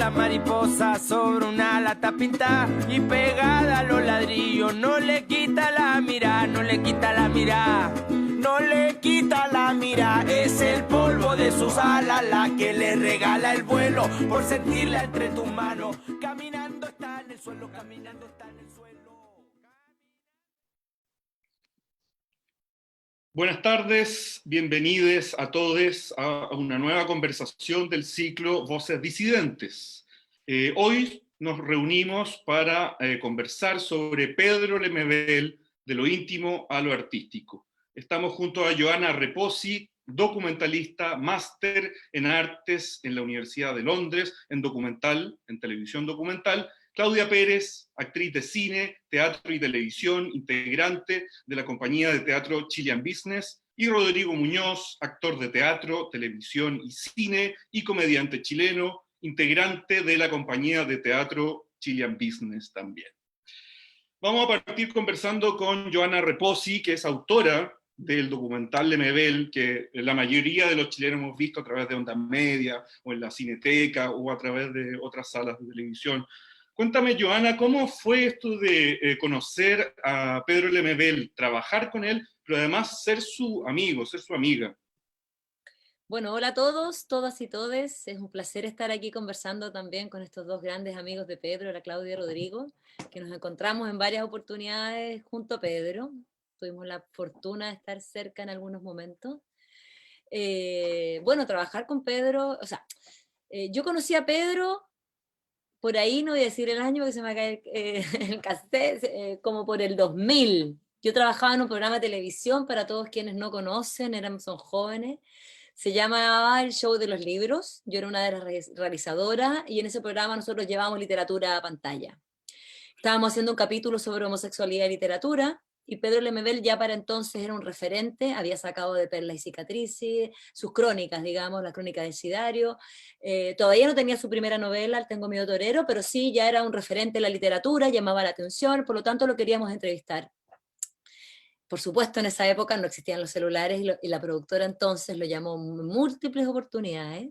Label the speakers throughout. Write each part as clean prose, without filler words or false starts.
Speaker 1: la mariposa sobre una lata pintada y pegada a los ladrillos. No le quita la mirada, no le quita la mirada. No le quita la mira, es el polvo de sus alas la que le regala el vuelo por sentirla entre tus manos. Caminando está en el suelo, caminando está en el suelo.
Speaker 2: Buenas tardes, bienvenidos a todos a una nueva conversación del ciclo Voces Disidentes. Hoy nos reunimos para conversar sobre Pedro Lemebel, de lo íntimo a lo artístico. Estamos junto a Joana Reposi, documentalista, máster en artes en la Universidad de Londres, en documental, en televisión documental. Claudia Pérez, actriz de cine, teatro y televisión, integrante de la compañía de teatro Chilean Business. Y Rodrigo Muñoz, actor de teatro, televisión y cine, y comediante chileno, integrante de la compañía de teatro Chilean Business también. Vamos a partir conversando con Joana Reposi, que es autora del documental Lemebel, que la mayoría de los chilenos hemos visto a través de Onda Media, o en la Cineteca, o a través de otras salas de televisión. Cuéntame, Joana, ¿cómo fue esto de conocer a Pedro Lemebel, trabajar con él, pero además ser su amigo, ser su amiga?
Speaker 3: Bueno, hola a todos, todas y todes. Es un placer estar aquí conversando también con estos dos grandes amigos de Pedro, la Claudia y Rodrigo, que nos encontramos en varias oportunidades junto a Pedro. Tuvimos la fortuna de estar cerca en algunos momentos. Bueno, trabajar con Pedro, o sea, yo conocí a Pedro, por ahí no voy a decir el año porque se me cae el cassette, como por el 2000. Yo trabajaba en un programa de televisión, para todos quienes no conocen, son jóvenes. Se llamaba El Show de los Libros. Yo era una de las realizadoras y en ese programa nosotros llevábamos literatura a pantalla. Estábamos haciendo un capítulo sobre homosexualidad y literatura, y Pedro Lemebel ya para entonces era un referente, había sacado de Perlas y Cicatrices, sus crónicas, digamos, la crónica del Sidario. Todavía no tenía su primera novela, El Tengo Miedo Torero, pero sí ya era un referente en la literatura, llamaba la atención, por lo tanto lo queríamos entrevistar. Por supuesto, en esa época no existían los celulares y la productora entonces lo llamó en múltiples oportunidades.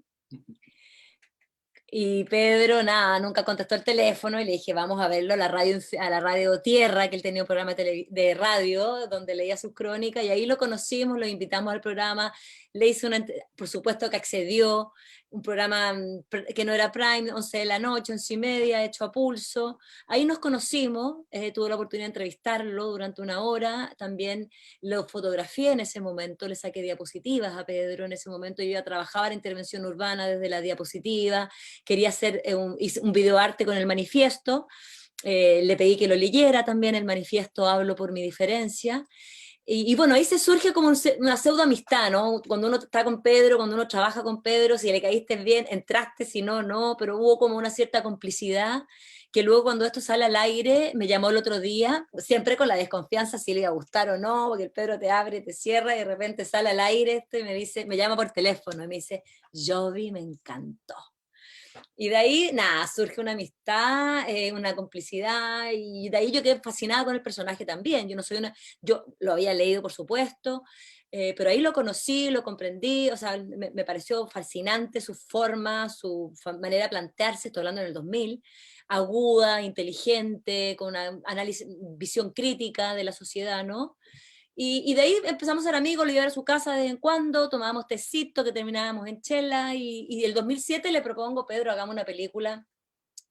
Speaker 3: Y Pedro, nada, nunca contestó el teléfono y le dije, vamos a verlo a la radio Tierra, que él tenía un programa de radio donde leía sus crónicas, y ahí lo conocimos, lo invitamos al programa, le hice por supuesto que accedió, un programa que no era Prime, 11 de la noche, 11:30, hecho a pulso. Ahí nos conocimos, tuve la oportunidad de entrevistarlo durante una hora, también lo fotografié en ese momento, le saqué diapositivas a Pedro, en ese momento yo ya trabajaba en intervención urbana desde la diapositiva, quería hacer un videoarte con el manifiesto, le pedí que lo leyera también, el manifiesto Hablo por mi diferencia, y bueno, ahí se surge como una pseudo amistad, ¿no? Cuando uno está con Pedro, cuando uno trabaja con Pedro, si le caíste bien, entraste, si no, no, pero hubo como una cierta complicidad, que luego cuando esto sale al aire, me llamó el otro día, siempre con la desconfianza si le iba a gustar o no, porque el Pedro te abre, te cierra, y de repente sale al aire y me dice, me llama por teléfono, y me dice, Jovi, me encantó. Y de ahí, nada, surge una amistad, una complicidad, y de ahí yo quedé fascinada con el personaje también. Yo lo había leído, por supuesto, pero ahí lo conocí, lo comprendí, o sea, me pareció fascinante su forma, su manera de plantearse, estoy hablando en el 2000, aguda, inteligente, con una visión crítica de la sociedad, ¿no? Y de ahí empezamos a ser amigos, lo iba a su casa de vez en cuando, tomábamos tecito que terminábamos en chela, y el 2007 le propongo, Pedro, hagamos una película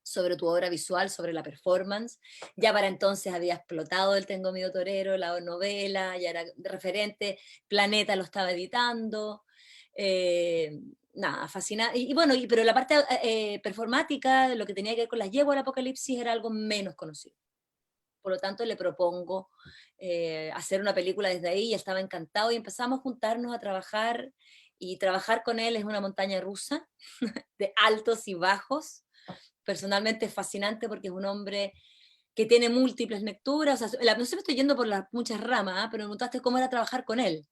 Speaker 3: sobre tu obra visual, sobre la performance. Ya para entonces había explotado El Tengo Miedo Torero, la novela, ya era referente, Planeta lo estaba editando, nada, fascinante. Y bueno, pero la parte performática, lo que tenía que ver con las yeguas del apocalipsis, era algo menos conocido. Por lo tanto le propongo hacer una película desde ahí, y estaba encantado, y empezamos a juntarnos a trabajar, y trabajar con él es una montaña rusa de altos y bajos. Personalmente es fascinante porque es un hombre que tiene múltiples lecturas, o sea, no sé, me estoy yendo por las muchas ramas, pero me preguntaste cómo era trabajar con él,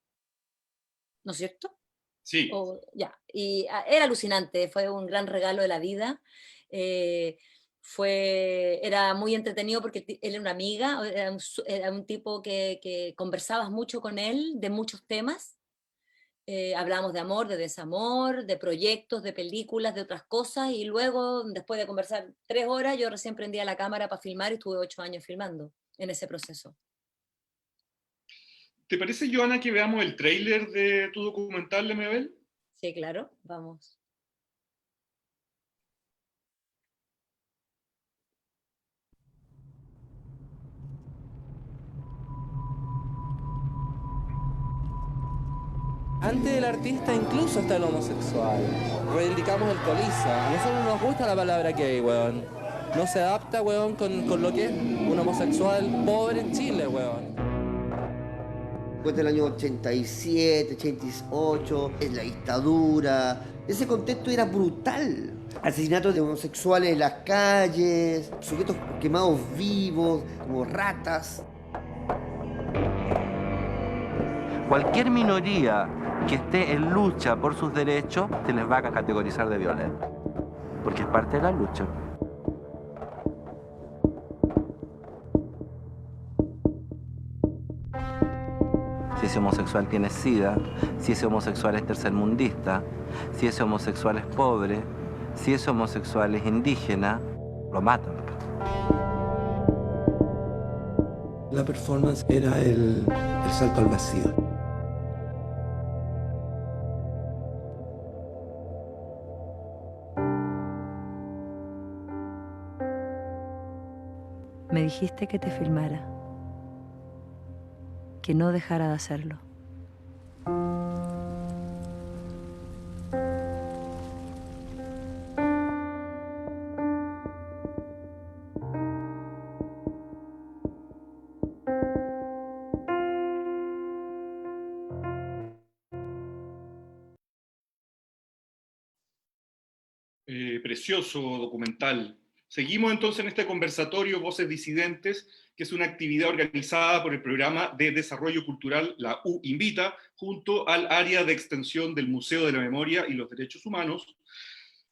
Speaker 3: ¿no es cierto?
Speaker 2: Sí.
Speaker 3: Ya, y era alucinante, fue un gran regalo de la vida. eh, Era muy entretenido porque él era una amiga, era un tipo que conversabas mucho con él de muchos temas. hablamos de amor, de desamor, de proyectos, de películas, de otras cosas, y luego, después de conversar 3 horas, yo recién prendía la cámara para filmar y estuve 8 años filmando en ese proceso.
Speaker 2: ¿Te parece, Joana, que veamos el tráiler de tu documental, Lemebel?
Speaker 3: Sí, claro, vamos.
Speaker 4: Antes del artista incluso está el homosexual. Reivindicamos el coliza. A nosotros nos gusta la palabra gay, weón. No se adapta, weón, con lo que es un homosexual pobre en Chile, weón.
Speaker 5: Después del año 87, 88, es la dictadura. Ese contexto era brutal. Asesinatos de homosexuales en las calles, sujetos quemados vivos, como ratas.
Speaker 6: Cualquier minoría que esté en lucha por sus derechos se les va a categorizar de violento, porque es parte de la lucha. Si ese homosexual tiene SIDA, si ese homosexual es tercermundista, si ese homosexual es pobre, si ese homosexual es indígena, lo matan.
Speaker 7: La performance era el salto al vacío.
Speaker 8: Me dijiste que te filmara, que no dejara de hacerlo.
Speaker 2: Precioso documental. Seguimos entonces en este conversatorio Voces Disidentes, que es una actividad organizada por el Programa de Desarrollo Cultural, la U Invita, junto al área de extensión del Museo de la Memoria y los Derechos Humanos.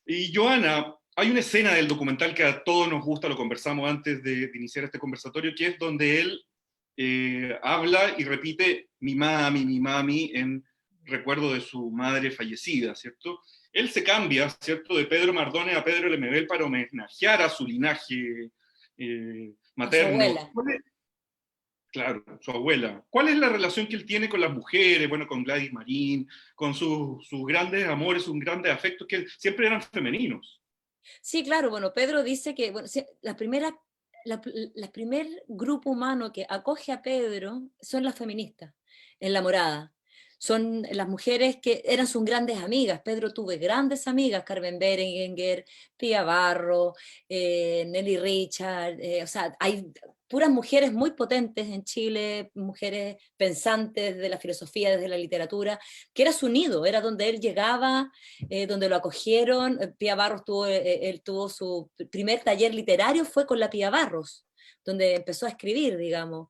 Speaker 2: Y Joana, hay una escena del documental que a todos nos gusta, lo conversamos antes de iniciar este conversatorio, que es donde él habla y repite mi mami, en recuerdo de su madre fallecida, ¿cierto? Él se cambia, ¿cierto?, de Pedro Mardones a Pedro Lemebel para homenajear a su linaje materno.
Speaker 3: A su abuela.
Speaker 2: Claro, su abuela. ¿Cuál es la relación que él tiene con las mujeres, bueno, con Gladys Marín, con sus grandes amores, sus grandes afectos, que siempre eran femeninos?
Speaker 3: Sí, claro, bueno, Pedro dice que bueno, la primer grupo humano que acoge a Pedro son las feministas en La Morada. Son las mujeres que eran sus grandes amigas. Pedro tuvo grandes amigas, Carmen Berenguer, Pía Barro, Nelly Richard, o sea, hay puras mujeres muy potentes en Chile, mujeres pensantes de la filosofía, desde la literatura, que era su nido, era donde él llegaba, donde lo acogieron. Pía Barros él tuvo su primer taller literario, fue con la Pía Barros, donde empezó a escribir, digamos.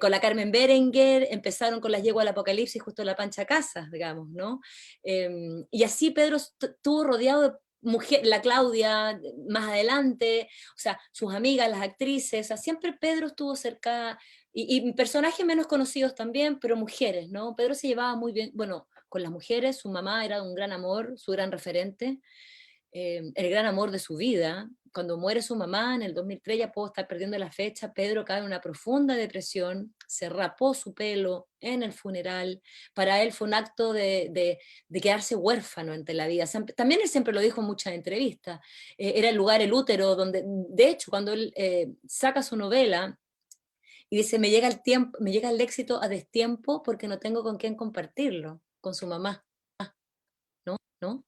Speaker 3: Con la Carmen Berenguer empezaron con las yeguas del Apocalipsis, justo la Pancha Casas, digamos, ¿no? Y así Pedro estuvo rodeado de mujer, la Claudia más adelante, o sea, sus amigas, las actrices, o sea, siempre Pedro estuvo cerca, y personajes menos conocidos también, pero mujeres, ¿no? Pedro se llevaba muy bien, bueno, con las mujeres, su mamá era un gran amor, su gran referente, el gran amor de su vida. Cuando muere su mamá en el 2003, ya puedo estar perdiendo la fecha, Pedro cae en una profunda depresión, se rapó su pelo en el funeral, para él fue un acto de quedarse huérfano ante la vida. También él siempre lo dijo en muchas entrevistas, era el lugar, el útero, donde, de hecho, cuando él saca su novela, y dice, me llega el tiempo, me llega el éxito a destiempo porque no tengo con quién compartirlo, con su mamá, ¿no? ¿No?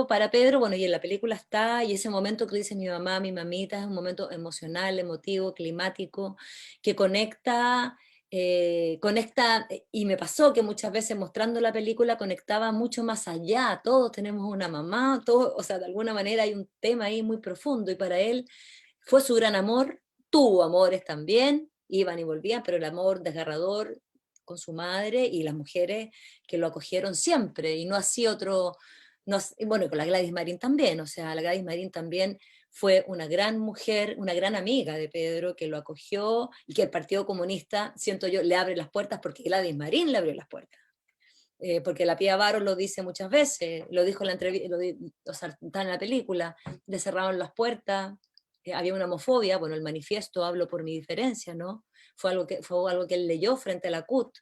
Speaker 3: Para Pedro, bueno, y en la película está, y ese momento que dice mi mamá, mi mamita, es un momento emocional, emotivo, climático, que conecta, y me pasó que muchas veces mostrando la película conectaba mucho más allá, todos tenemos una mamá, todos, o sea, de alguna manera hay un tema ahí muy profundo, y para él fue su gran amor, tuvo amores también, iban y volvían, pero el amor desgarrador con su madre y las mujeres que lo acogieron siempre, y no así otro, no, bueno, con la Gladys Marín también, o sea, la Gladys Marín también fue una gran mujer, una gran amiga de Pedro, que lo acogió, y que el Partido Comunista, siento yo, le abre las puertas, porque Gladys Marín le abrió las puertas. porque la Pía Baros lo dice muchas veces, lo dijo en la entrevista, o sea, está en la película, le cerraron las puertas, había una homofobia, bueno, el manifiesto, hablo por mi diferencia, ¿no? Fue algo que él leyó frente a la CUT,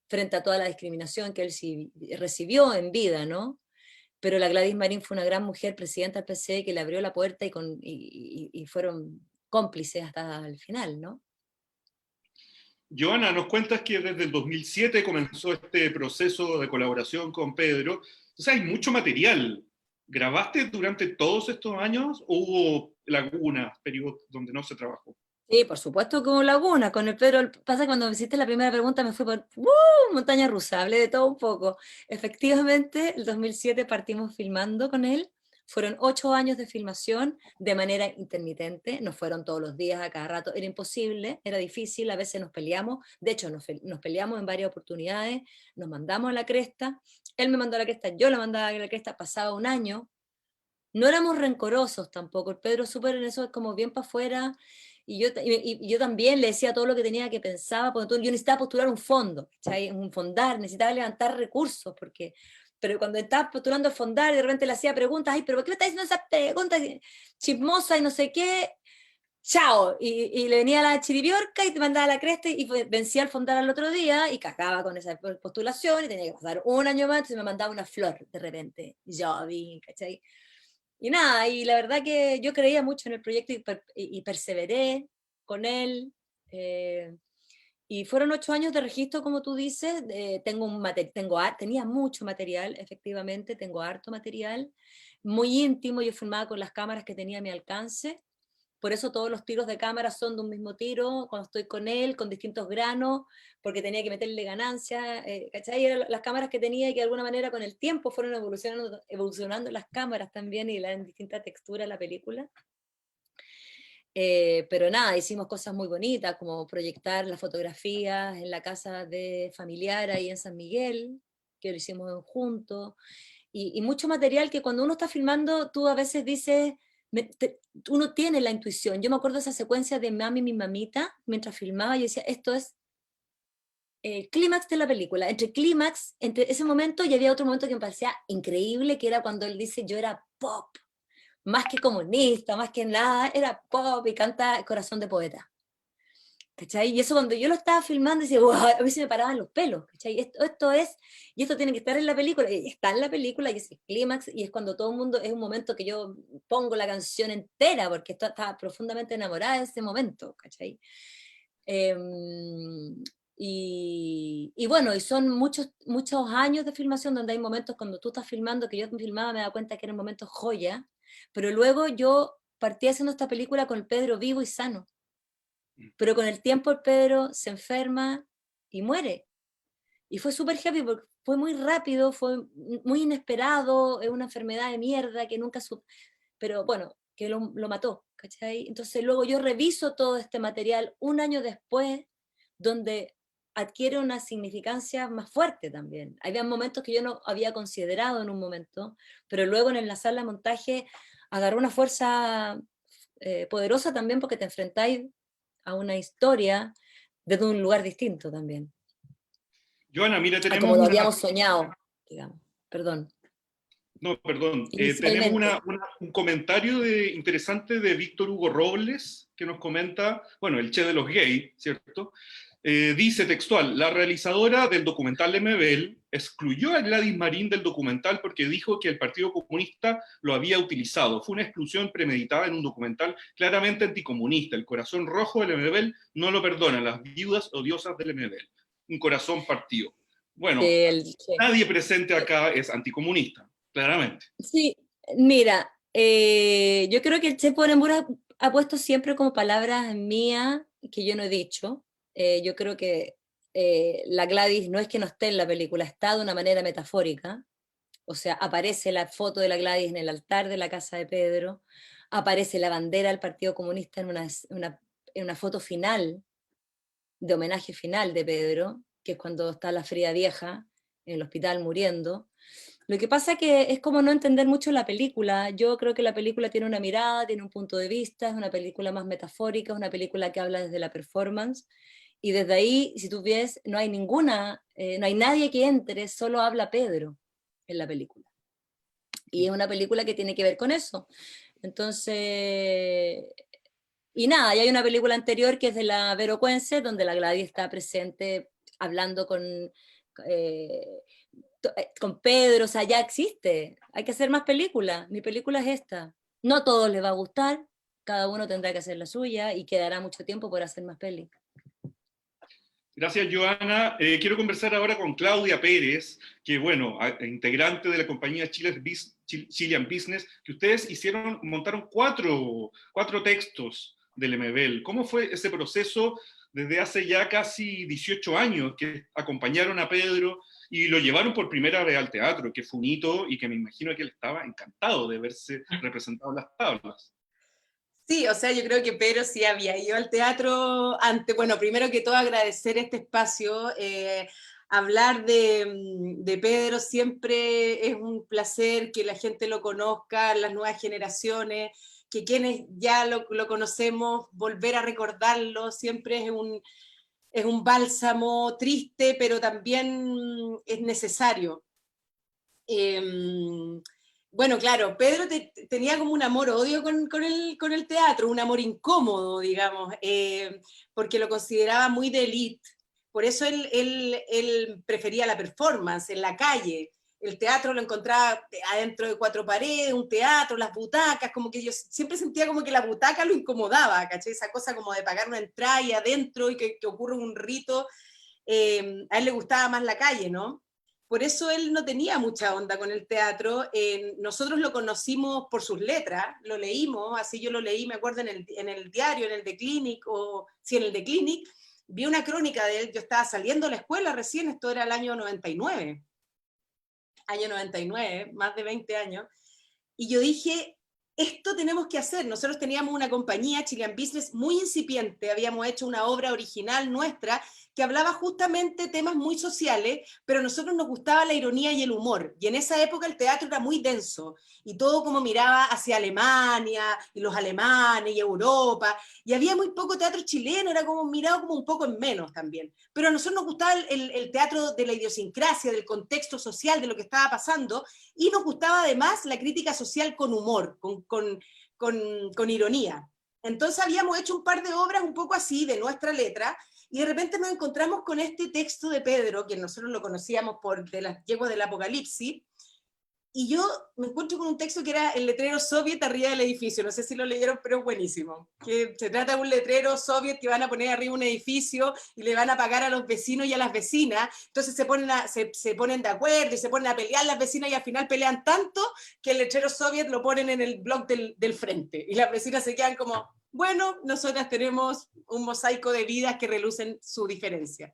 Speaker 3: frente a toda la discriminación que él sí recibió en vida, ¿no? Pero la Gladys Marín fue una gran mujer, presidenta del PCE, que le abrió la puerta y fueron cómplices hasta el final, ¿no?
Speaker 2: Joana, nos cuentas que desde el 2007 comenzó este proceso de colaboración con Pedro. Entonces hay mucho material. ¿Grabaste durante todos estos años o hubo lagunas, periodos donde no se trabajó?
Speaker 3: Sí, por supuesto que hubo laguna. Con el Pedro, pasa que cuando me hiciste la primera pregunta me fui por montaña rusa, hablé de todo un poco. Efectivamente, el 2007 partimos filmando con él. Fueron 8 años de filmación de manera intermitente, no fueron todos los días, a cada rato, era imposible, era difícil, a veces nos peleamos, de hecho nos peleamos en varias oportunidades, nos mandamos a la cresta, él me mandó a la cresta, yo le mandaba a la cresta, pasaba un año, no éramos rencorosos tampoco, el Pedro súper en eso, como bien para afuera, y yo también le decía todo lo que tenía que pensaba, porque yo necesitaba postular un fondo, ¿cachai? Un fondar, necesitaba levantar recursos, pero cuando estaba postulando el fondar, de repente le hacía preguntas, ay, pero ¿por qué me estás haciendo esas preguntas chismosa y no sé qué? Chao, y le venía la chiribiorca y te mandaba la cresta y vencía al fondar al otro día y cagaba con esa postulación y tenía que pasar un año más, entonces me mandaba una flor de repente, yo vi, ¿cachai? Y nada, y la verdad que yo creía mucho en el proyecto y perseveré con él. Y fueron 8 años de registro, como tú dices. Tenía mucho material, efectivamente, tengo harto material, muy íntimo. Yo filmaba con las cámaras que tenía a mi alcance. Por eso todos los tiros de cámara son de un mismo tiro, cuando estoy con él, con distintos granos, porque tenía que meterle ganancia, ¿cachai? Eran las cámaras que tenía y que de alguna manera con el tiempo fueron evolucionando las cámaras también y en distinta textura la película. Pero nada, hicimos cosas muy bonitas, como proyectar las fotografías en la casa de familiar ahí en San Miguel, que lo hicimos juntos, y mucho material que cuando uno está filmando, tú a veces dices, uno tiene la intuición. Yo me acuerdo de esa secuencia de Mami, mi mamita, mientras filmaba, yo decía, esto es el clímax de la película. Entre ese momento y había otro momento que me parecía increíble, que era cuando él dice, yo era pop, más que comunista, más que nada, era pop y canta Corazón de Poeta. ¿Cachai? Y eso cuando yo lo estaba filmando, decía, wow, a mí se me paraban los pelos, ¿cachai? Y esto tiene que estar en la película, y está en la película, y es el clímax, y es cuando todo el mundo, es un momento que yo pongo la canción entera, porque estaba profundamente enamorada de ese momento, ¿cachai? Y bueno, y son muchos años de filmación donde hay momentos cuando tú estás filmando, que yo filmaba me da cuenta que eran momentos joya, pero luego yo partí haciendo esta película con el Pedro vivo y sano. Pero con el tiempo el Pedro se enferma y muere. Y fue súper heavy porque fue muy rápido, fue muy inesperado, es una enfermedad de mierda que nunca pero bueno, que lo mató, ¿cachai? Entonces luego yo reviso todo este material un año después, donde adquiere una significancia más fuerte también. Había momentos que yo no había considerado en un momento, pero luego en la sala de montaje agarró una fuerza poderosa también porque te enfrentáis a una historia desde un lugar distinto también.
Speaker 2: Joana, mira,
Speaker 3: a
Speaker 2: tenemos
Speaker 3: como lo habíamos soñado, digamos. Perdón.
Speaker 2: No, perdón.
Speaker 3: Inicialmente.
Speaker 2: Tenemos un comentario interesante de Víctor Hugo Robles, que nos comenta, bueno, el Che de los gays, ¿cierto? Dice textual, la realizadora del documental Lemebel excluyó a Gladys Marín del documental porque dijo que el Partido Comunista lo había utilizado. Fue una exclusión premeditada en un documental claramente anticomunista. El corazón rojo de Lemebel no lo perdona, las viudas odiosas de Lemebel. Un corazón partido. Bueno, nadie presente acá es anticomunista, claramente.
Speaker 3: Sí, mira, yo creo que el Che Porembura ha puesto siempre como palabras mías que yo no he dicho. Yo creo que la Gladys no es que no esté en la película, está de una manera metafórica. O sea, aparece la foto de la Gladys en el altar de la casa de Pedro, aparece la bandera del Partido Comunista en una foto final, de homenaje final de Pedro, que es cuando está la Frida Vieja en el hospital muriendo. Lo que pasa que es como no entender mucho la película. Yo creo que la película tiene una mirada, tiene un punto de vista, es una película más metafórica, es una película que habla desde la performance, Y desde ahí, si tú ves, no hay no hay nadie que entre, solo habla Pedro en la película. Y es una película que tiene que ver con eso. Entonces, y nada, y hay una película anterior que es de la Vero Cuences, donde la Gladys está presente hablando eh, con Pedro, o sea, ya existe. Hay que hacer más películas. Mi película es esta. No a todos les va a gustar, cada uno tendrá que hacer la suya y quedará mucho tiempo por hacer más pelis.
Speaker 2: Gracias, Joana. Quiero conversar ahora con Claudia Pérez, que, bueno, integrante de la compañía Chilean Business, que ustedes montaron cuatro textos del MBL. ¿Cómo fue ese proceso desde hace ya casi 18 años que acompañaron a Pedro y lo llevaron por primera vez al teatro, que fue un hito y que me imagino que él estaba encantado de verse representado en las tablas?
Speaker 9: Sí, o sea, yo creo que Pedro sí había ido al teatro antes. Bueno, primero que todo agradecer este espacio. Hablar de Pedro siempre es un placer, que la gente lo conozca, las nuevas generaciones, que quienes ya lo conocemos, volver a recordarlo, siempre es un bálsamo triste, pero también es necesario. Bueno, claro, Pedro tenía como un amor-odio con el teatro, un amor incómodo, digamos, porque lo consideraba muy de élite. Por eso él prefería la performance en la calle. El teatro lo encontraba adentro de cuatro paredes, un teatro, las butacas, como que yo siempre sentía como que la butaca lo incomodaba, ¿cachai? Esa cosa como de pagar una entrada y adentro y que ocurre un rito. A él le gustaba más la calle, ¿no? Por eso él no tenía mucha onda con el teatro. Nosotros lo conocimos por sus letras, lo leímos, así yo lo leí, me acuerdo, en el diario, en el The Clinic, en el The Clinic, vi una crónica de él, yo estaba saliendo de la escuela recién, esto era el año 99, más de 20 años, y yo dije, esto tenemos que hacer. Nosotros teníamos una compañía, Chilean Business, muy incipiente, habíamos hecho una obra original nuestra, que hablaba justamente temas muy sociales, pero a nosotros nos gustaba la ironía y el humor, y en esa época el teatro era muy denso, y todo como miraba hacia Alemania, y los alemanes, y Europa, y había muy poco teatro chileno, era como mirado como un poco en menos también, pero a nosotros nos gustaba el teatro de la idiosincrasia, del contexto social, de lo que estaba pasando, y nos gustaba además la crítica social con humor, con ironía. Entonces habíamos hecho un par de obras un poco así, de nuestra letra, y de repente nos encontramos con este texto de Pedro, que nosotros lo conocíamos por de las yeguas del Apocalipsis, y yo me encuentro con un texto que era el letrero soviet arriba del edificio, no sé si lo leyeron, pero es buenísimo, que se trata de un letrero soviet que van a poner arriba un edificio y le van a pagar a los vecinos y a las vecinas, entonces se ponen de acuerdo y se ponen a pelear las vecinas y al final pelean tanto que el letrero soviet lo ponen en el blog del frente, y las vecinas se quedan como, bueno, nosotras tenemos un mosaico de vidas que relucen su diferencia.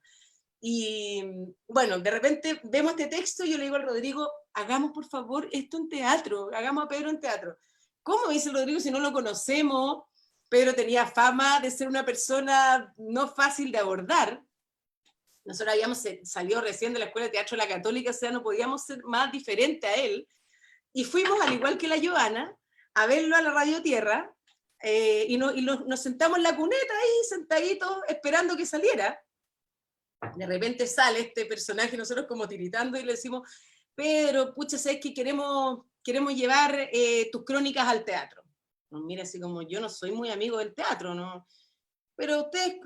Speaker 9: Y bueno, de repente vemos este texto y yo le digo al Rodrigo, hagamos por favor esto en teatro, hagamos a Pedro en teatro. ¿Cómo dice el Rodrigo si no lo conocemos? Pedro tenía fama de ser una persona no fácil de abordar. Nosotros habíamos salido recién de la Escuela de Teatro de la Católica, o sea, no podíamos ser más diferente a él. Y fuimos, al igual que la Joana, a verlo a la Radio Tierra, y nos sentamos en la cuneta ahí, sentaditos, esperando que saliera. De repente sale este personaje, nosotros como tiritando, y le decimos, Pedro, pucha, ¿sabes que queremos llevar tus crónicas al teatro? Nos mira así como, yo no soy muy amigo del teatro, ¿no? Pero usted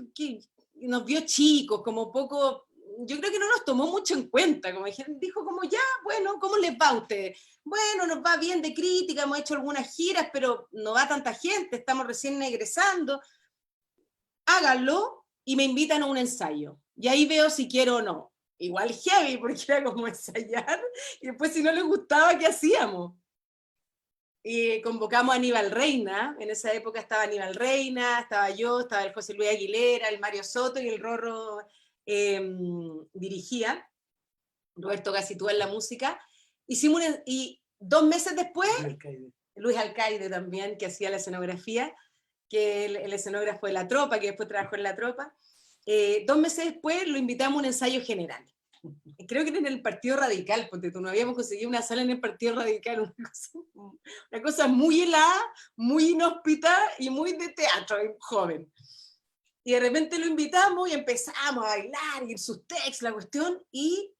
Speaker 9: nos vio chicos, como poco, yo creo que no nos tomó mucho en cuenta, como dijo como, ya, bueno, ¿cómo les va a ustedes? Bueno, nos va bien de crítica, hemos hecho algunas giras, pero no va tanta gente, estamos recién egresando. Háganlo y me invitan a un ensayo. Y ahí veo si quiero o no. Igual heavy, porque era como ensayar, y después si no les gustaba, ¿qué hacíamos? Y convocamos a Aníbal Reina, en esa época estaba Aníbal Reina, estaba yo, estaba el José Luis Aguilera, el Mario Soto y el Rorro dirigía, Roberto Gacitúa en la música. Hicimos y 2 meses después, Luis Alcaide también, que hacía la escenografía, que el escenógrafo de La Tropa, que después trabajó en La Tropa. 2 meses después lo invitamos a un ensayo general. Creo que era en el Partido Radical, porque no habíamos conseguido una sala en el Partido Radical, una cosa muy helada, muy inhóspita y muy de teatro, joven. Y de repente lo invitamos y empezamos a bailar y sus textos, la cuestión, y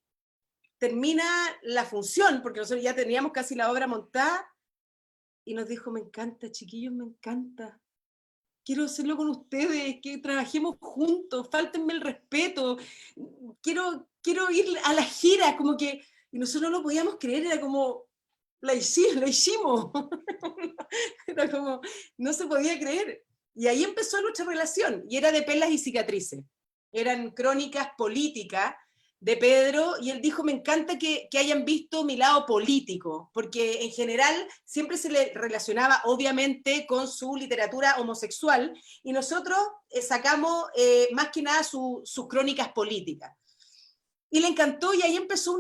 Speaker 9: termina la función, porque nosotros ya teníamos casi la obra montada, y nos dijo, me encanta, chiquillos, me encanta. Quiero hacerlo con ustedes, que trabajemos juntos, fáltenme el respeto, quiero ir a la gira, como que, y nosotros no lo podíamos creer, era como, la hicimos. Era como, no se podía creer. Y ahí empezó nuestra relación, y era de pelas y cicatrices. Eran crónicas políticas de Pedro, y él dijo, me encanta que hayan visto mi lado político, porque en general siempre se le relacionaba obviamente con su literatura homosexual, y nosotros sacamos más que nada sus crónicas políticas. Y le encantó, y ahí empezó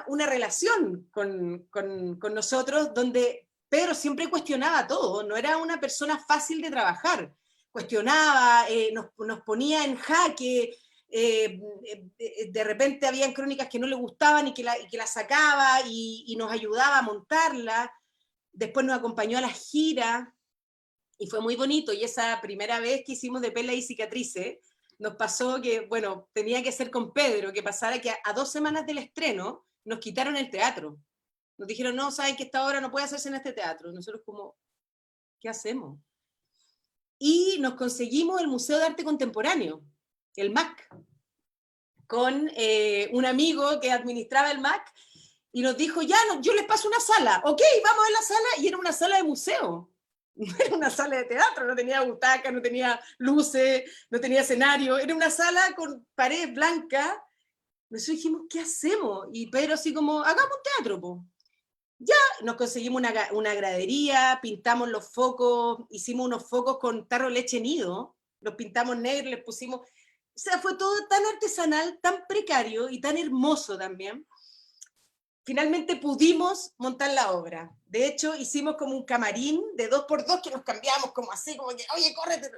Speaker 9: una relación con nosotros, donde Pedro siempre cuestionaba todo, no era una persona fácil de trabajar, cuestionaba, nos ponía en jaque, de repente habían crónicas que no le gustaban y que la sacaba y nos ayudaba a montarla. Después nos acompañó a la gira y fue muy bonito, y esa primera vez que hicimos de Pelas y Cicatrices nos pasó que, bueno, tenía que ser con Pedro, que pasara que a 2 semanas del estreno nos quitaron el teatro. Nos dijeron, no, saben que esta obra no puede hacerse en este teatro. Nosotros como, ¿qué hacemos? Y nos conseguimos el Museo de Arte Contemporáneo, el MAC, con un amigo que administraba el MAC, y nos dijo, ya, no, yo les paso una sala, ok, vamos a la sala, y era una sala de museo, no era una sala de teatro, no tenía butacas, no tenía luces, no tenía escenario, era una sala con paredes blancas. Nosotros dijimos, ¿qué hacemos? Y Pedro así como, hagamos un teatro, po. Ya, nos conseguimos una gradería, pintamos los focos, hicimos unos focos con tarro de leche nido, los pintamos negros, les pusimos, o sea, fue todo tan artesanal, tan precario y tan hermoso también. Finalmente pudimos montar la obra. De hecho, hicimos como un camarín de 2x2 que nos cambiábamos como así, como que, oye, córrete.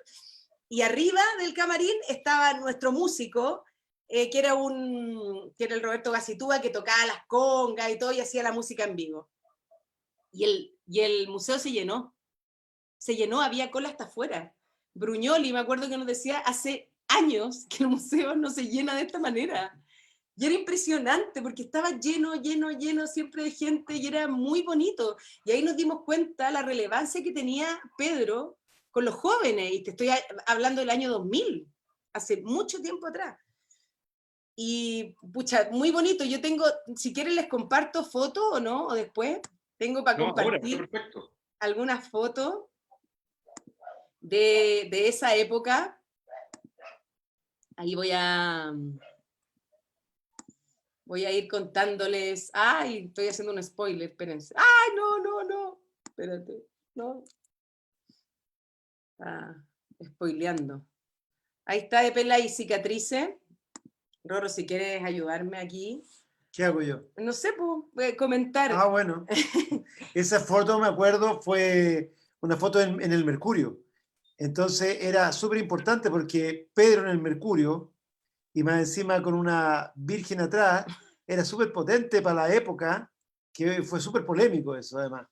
Speaker 9: Y arriba del camarín estaba nuestro músico, que era el Roberto Gacitúa, que tocaba las congas y todo, y hacía la música en vivo. Y el museo se llenó, había cola hasta afuera. Bruñoli, me acuerdo que nos decía, hace años que el museo no se llena de esta manera. Y era impresionante, porque estaba lleno siempre de gente, y era muy bonito. Y ahí nos dimos cuenta la relevancia que tenía Pedro con los jóvenes, y te estoy hablando del año 2000, hace mucho tiempo atrás. Y, pucha, muy bonito. Yo tengo, si quieren les comparto fotos o no, o después, tengo para compartir algunas fotos de esa época. Ahí voy a ir contándoles. Ay, estoy haciendo un spoiler, espérense. Ay, no, espérate, no. Spoileando. Ahí está de Pelas y Cicatrices. Roro, si quieres ayudarme aquí.
Speaker 10: ¿Qué hago yo?
Speaker 9: No sé, pues, comentar.
Speaker 10: Ah, bueno. Esa foto, me acuerdo, fue una foto en el Mercurio. Entonces era súper importante porque Pedro en el Mercurio, y más encima con una virgen atrás, era súper potente para la época, que fue súper polémico eso, además.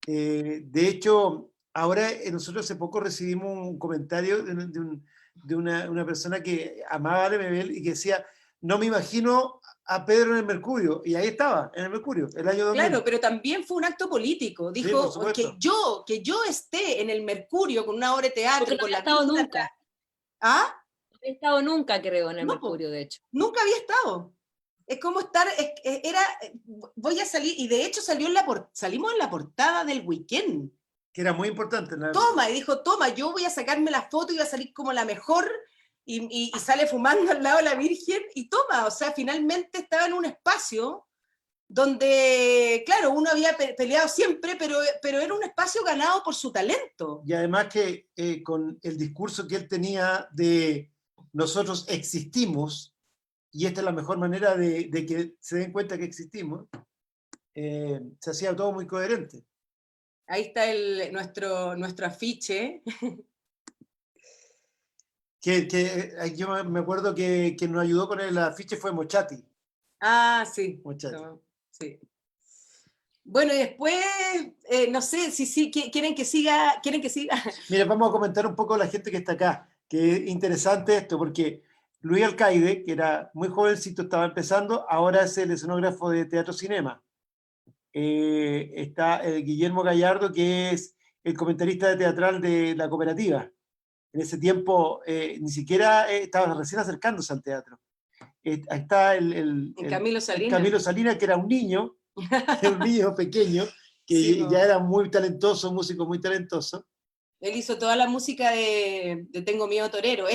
Speaker 10: De hecho, ahora nosotros hace poco recibimos un comentario de una persona que amaba a Lemebel y que decía, no me imagino a Pedro en el Mercurio, y ahí estaba, en el Mercurio, el año 2000.
Speaker 9: Claro, pero también fue un acto político. Dijo,
Speaker 10: sí,
Speaker 9: que yo esté en el Mercurio con una obra de teatro,
Speaker 3: porque
Speaker 9: con
Speaker 3: no
Speaker 9: la
Speaker 3: estado
Speaker 9: virgen
Speaker 3: nunca.
Speaker 9: atrás. ¿Ah?
Speaker 3: No había estado nunca, creo, en el
Speaker 9: No,
Speaker 3: Mercurio, de hecho.
Speaker 9: Nunca había estado. Es como estar, voy a salir, y de hecho salimos en la portada del Weekend.
Speaker 10: Que era muy importante.
Speaker 9: Toma, y dijo, toma, yo voy a sacarme la foto y voy a salir como la mejor, y sale fumando al lado de la Virgen, y toma, o sea, finalmente estaba en un espacio donde, claro, uno había peleado siempre, pero era un espacio ganado por su talento.
Speaker 10: Y además que con el discurso que él tenía de nosotros existimos, y esta es la mejor manera de que se den cuenta que existimos, se hacía todo muy coherente.
Speaker 9: Ahí está nuestro afiche.
Speaker 10: Yo me acuerdo que quien nos ayudó con el afiche fue Mochati.
Speaker 9: Ah, sí.
Speaker 10: Mochati.
Speaker 9: No, sí. Bueno, y después, no sé, si quieren que siga.
Speaker 10: Mira, vamos a comentar un poco a la gente que está acá. que es interesante esto, porque Luis Alcaide, que era muy jovencito, estaba empezando, ahora es el escenógrafo de Teatro Cinema. Está Guillermo Gallardo, que es el comentarista teatral de La Cooperativa. En ese tiempo ni siquiera estaba recién acercándose al teatro. Ahí está el
Speaker 9: Camilo Salinas.
Speaker 10: Camilo Salinas, que era un niño pequeño, que
Speaker 9: Sí,
Speaker 10: ya era muy talentoso, un músico muy talentoso.
Speaker 9: Él hizo toda la música de Tengo Miedo Torero.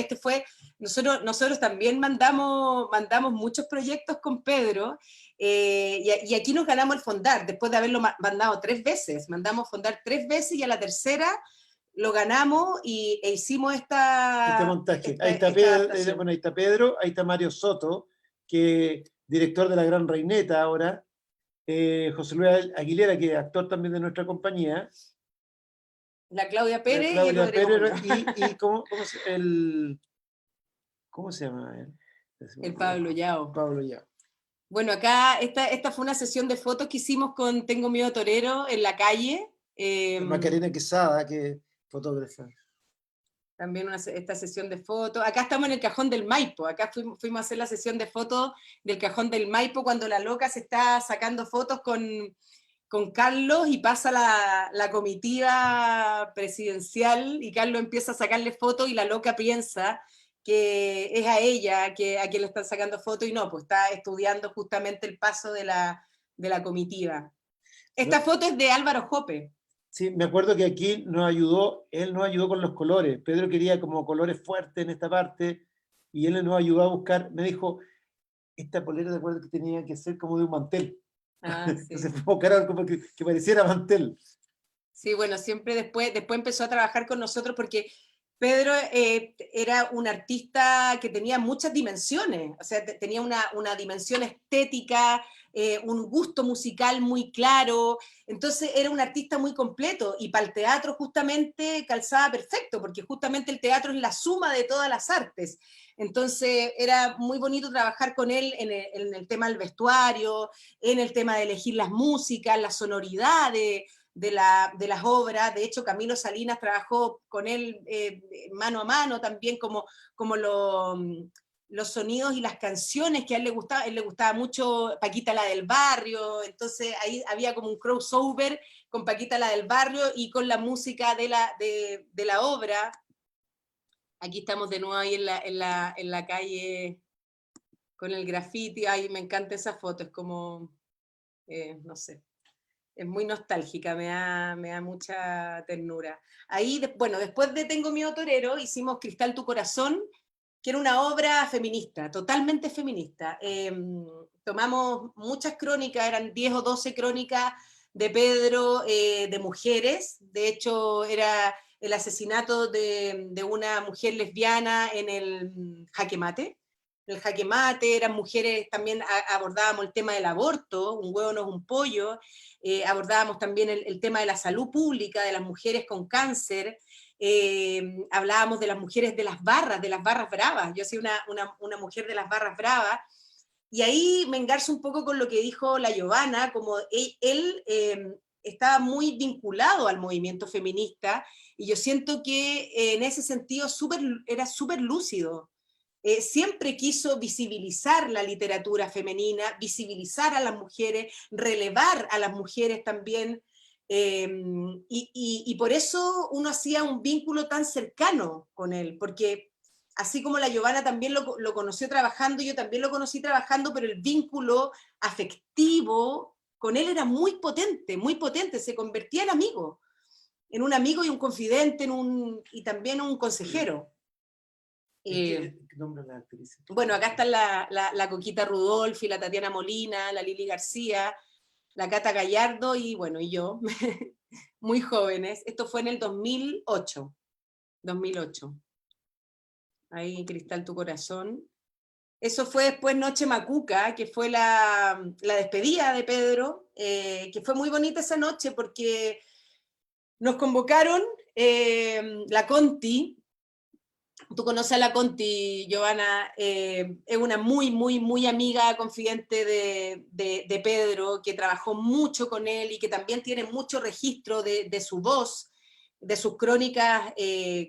Speaker 9: Nosotros también mandamos muchos proyectos con Pedro, y aquí nos ganamos el Fondar, después de haberlo mandado 3 veces. Mandamos Fondar 3 veces y a la tercera lo ganamos e hicimos
Speaker 10: Este montaje.
Speaker 9: esta
Speaker 10: Ahí está Pedro,
Speaker 9: adaptación.
Speaker 10: bueno, ahí está Pedro, ahí está Mario Soto, que director de La Gran Reineta ahora, José Luis Aguilera, que es actor también de nuestra compañía.
Speaker 9: La Claudia Pérez
Speaker 10: Claudia
Speaker 9: y el Rodrigo
Speaker 10: Pérez,
Speaker 9: Muñoz.
Speaker 10: ¿cómo se llama él?
Speaker 9: El Pablo Yao.
Speaker 10: Pablo Yao.
Speaker 9: Bueno, acá esta fue una sesión de fotos que hicimos con Tengo Miedo Torero en la calle.
Speaker 10: Macarena Quesada, que es fotógrafa.
Speaker 9: También esta sesión de fotos. Acá estamos en el Cajón del Maipo. Acá fuimos a hacer la sesión de fotos del Cajón del Maipo cuando la loca se está sacando fotos con Carlos y pasa la comitiva presidencial y Carlos empieza a sacarle fotos y la loca piensa que es a ella a quien le están sacando fotos y no, pues está estudiando justamente el paso de la comitiva. Esta foto es de Álvaro Jope.
Speaker 10: Sí, me acuerdo que aquí él nos ayudó con los colores. Pedro quería como colores fuertes en esta parte y él nos ayudó a buscar, me dijo, esta polera de acuerdo que tenía que ser como de un mantel.
Speaker 9: Ah, sí.
Speaker 10: Entonces fue a buscar algo como que pareciera mantel.
Speaker 9: Sí, bueno, siempre después empezó a trabajar con nosotros porque Pedro era un artista que tenía muchas dimensiones, o sea, tenía una dimensión estética, un gusto musical muy claro, entonces era un artista muy completo y para el teatro justamente calzaba perfecto, porque justamente el teatro es la suma de todas las artes. Entonces era muy bonito trabajar con él en el tema del vestuario, en el tema de elegir las músicas, la sonoridad de las obras. De hecho, Camilo Salinas trabajó con él mano a mano también, como los sonidos y las canciones que a él le gustaba. A él le gustaba mucho Paquita la del Barrio, entonces ahí había como un crossover con Paquita la del Barrio y con la música de la obra. Aquí estamos de nuevo ahí en la calle con el graffiti. Ay, me encanta esa foto, es como, no sé, es muy nostálgica, me da mucha ternura. Ahí, bueno, después de Tengo Miedo Torero, hicimos Cristal tu Corazón, que era una obra feminista, totalmente feminista. Tomamos muchas crónicas, eran 10 o 12 crónicas de Pedro, de mujeres. De hecho, era el asesinato de una mujer lesbiana en el Jaque Mate. El Jaque Mate, eran mujeres, también abordábamos el tema del aborto, un huevo no es un pollo, abordábamos también el tema de la salud pública, de las mujeres con cáncer, hablábamos de las mujeres de las barras bravas. Yo soy una mujer de las barras bravas, y ahí me engarzo un poco con lo que dijo la Giovanna, como él estaba muy vinculado al movimiento feminista, y yo siento que en ese sentido era súper lúcido. Siempre quiso visibilizar la literatura femenina, visibilizar a las mujeres, relevar a las mujeres también, y por eso uno hacía un vínculo tan cercano con él, porque así como la Giovanna también lo conoció trabajando, yo también lo conocí trabajando, pero el vínculo afectivo con él era muy potente, se convertía en un amigo y un confidente, y también un consejero.
Speaker 10: ¿Qué nombra la actriz?
Speaker 9: Bueno, acá están la Coquita Rudolfi, la Tatiana Molina, la Lili García, la Cata Gallardo y bueno, y yo, muy jóvenes. Esto fue en el 2008. Ahí, Cristal tu Corazón. Eso fue después Noche Macuca, que fue la despedida de Pedro, que fue muy bonita esa noche porque nos convocaron la Conti. Tú conoces a la Conti, Giovanna, es una muy, muy, muy amiga, confidente de Pedro, que trabajó mucho con él y que también tiene mucho registro de su voz, de sus crónicas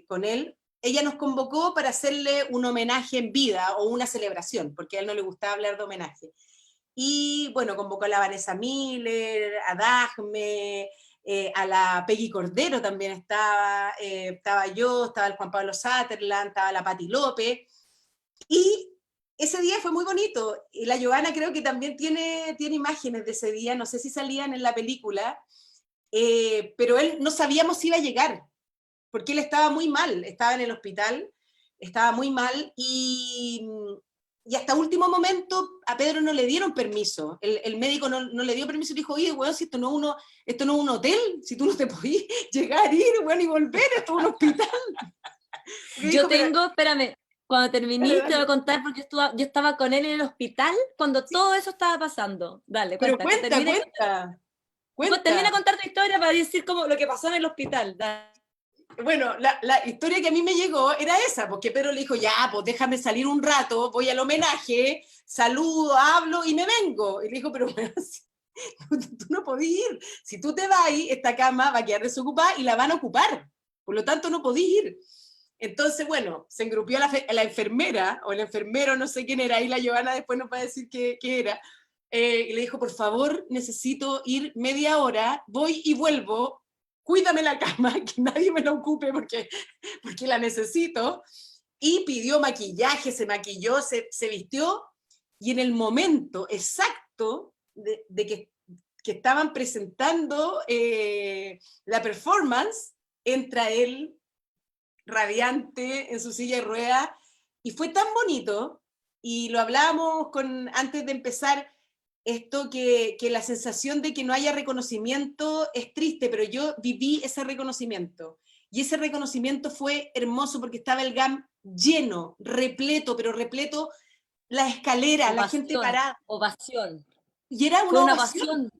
Speaker 9: con él. ella nos convocó para hacerle un homenaje en vida o una celebración, porque a él no le gustaba hablar de homenaje. Y bueno, convocó a la Vanessa Miller, a Dagme, a la Peggy Cordero también estaba yo, estaba el Juan Pablo Sutherland, estaba la Patti López, y ese día fue muy bonito, y la Giovanna creo que también tiene imágenes de ese día, no sé si salían en la película, pero él no sabíamos si iba a llegar, porque él estaba muy mal, estaba en el hospital, estaba muy mal, y hasta último momento a Pedro no le dieron permiso, el médico no le dio permiso, dijo, oye, weón, si esto no es un hotel, si tú no te podís llegar, ir, weón, y volver, esto es un hospital.
Speaker 3: Yo tengo, espérame, cuando terminé te voy a contar, porque yo estaba con él en el hospital cuando todo eso estaba pasando. Dale,
Speaker 9: pero
Speaker 3: cuenta. Termina de contar tu historia para decir como lo que pasó en el hospital. Dale.
Speaker 9: Bueno, la historia que a mí me llegó era esa, porque Pedro le dijo, ya, pues déjame salir un rato, voy al homenaje, saludo, hablo y me vengo. Y le dijo, pero bueno, tú no podís ir. Si tú te vas, esta cama va a quedar desocupada y la van a ocupar. Por lo tanto, no podís ir. Entonces, bueno, se engrupió a la enfermera, o el enfermero, no sé quién era, y la Giovanna después nos va a decir qué era. Y le dijo, por favor, necesito ir media hora, voy y vuelvo, cuídame la cama, que nadie me la ocupe porque la necesito, y pidió maquillaje, se maquilló, se vistió, y en el momento exacto de que estaban presentando la performance, entra él radiante en su silla de ruedas, y fue tan bonito, y lo hablábamos antes de empezar, esto que la sensación de que no haya reconocimiento es triste, pero yo viví ese reconocimiento, y ese reconocimiento fue hermoso porque estaba el GAM lleno, repleto, pero repleto, la escalera, la gente parada.
Speaker 3: Ovación.
Speaker 9: Y era
Speaker 3: Fue una
Speaker 9: ovación.
Speaker 3: ovación.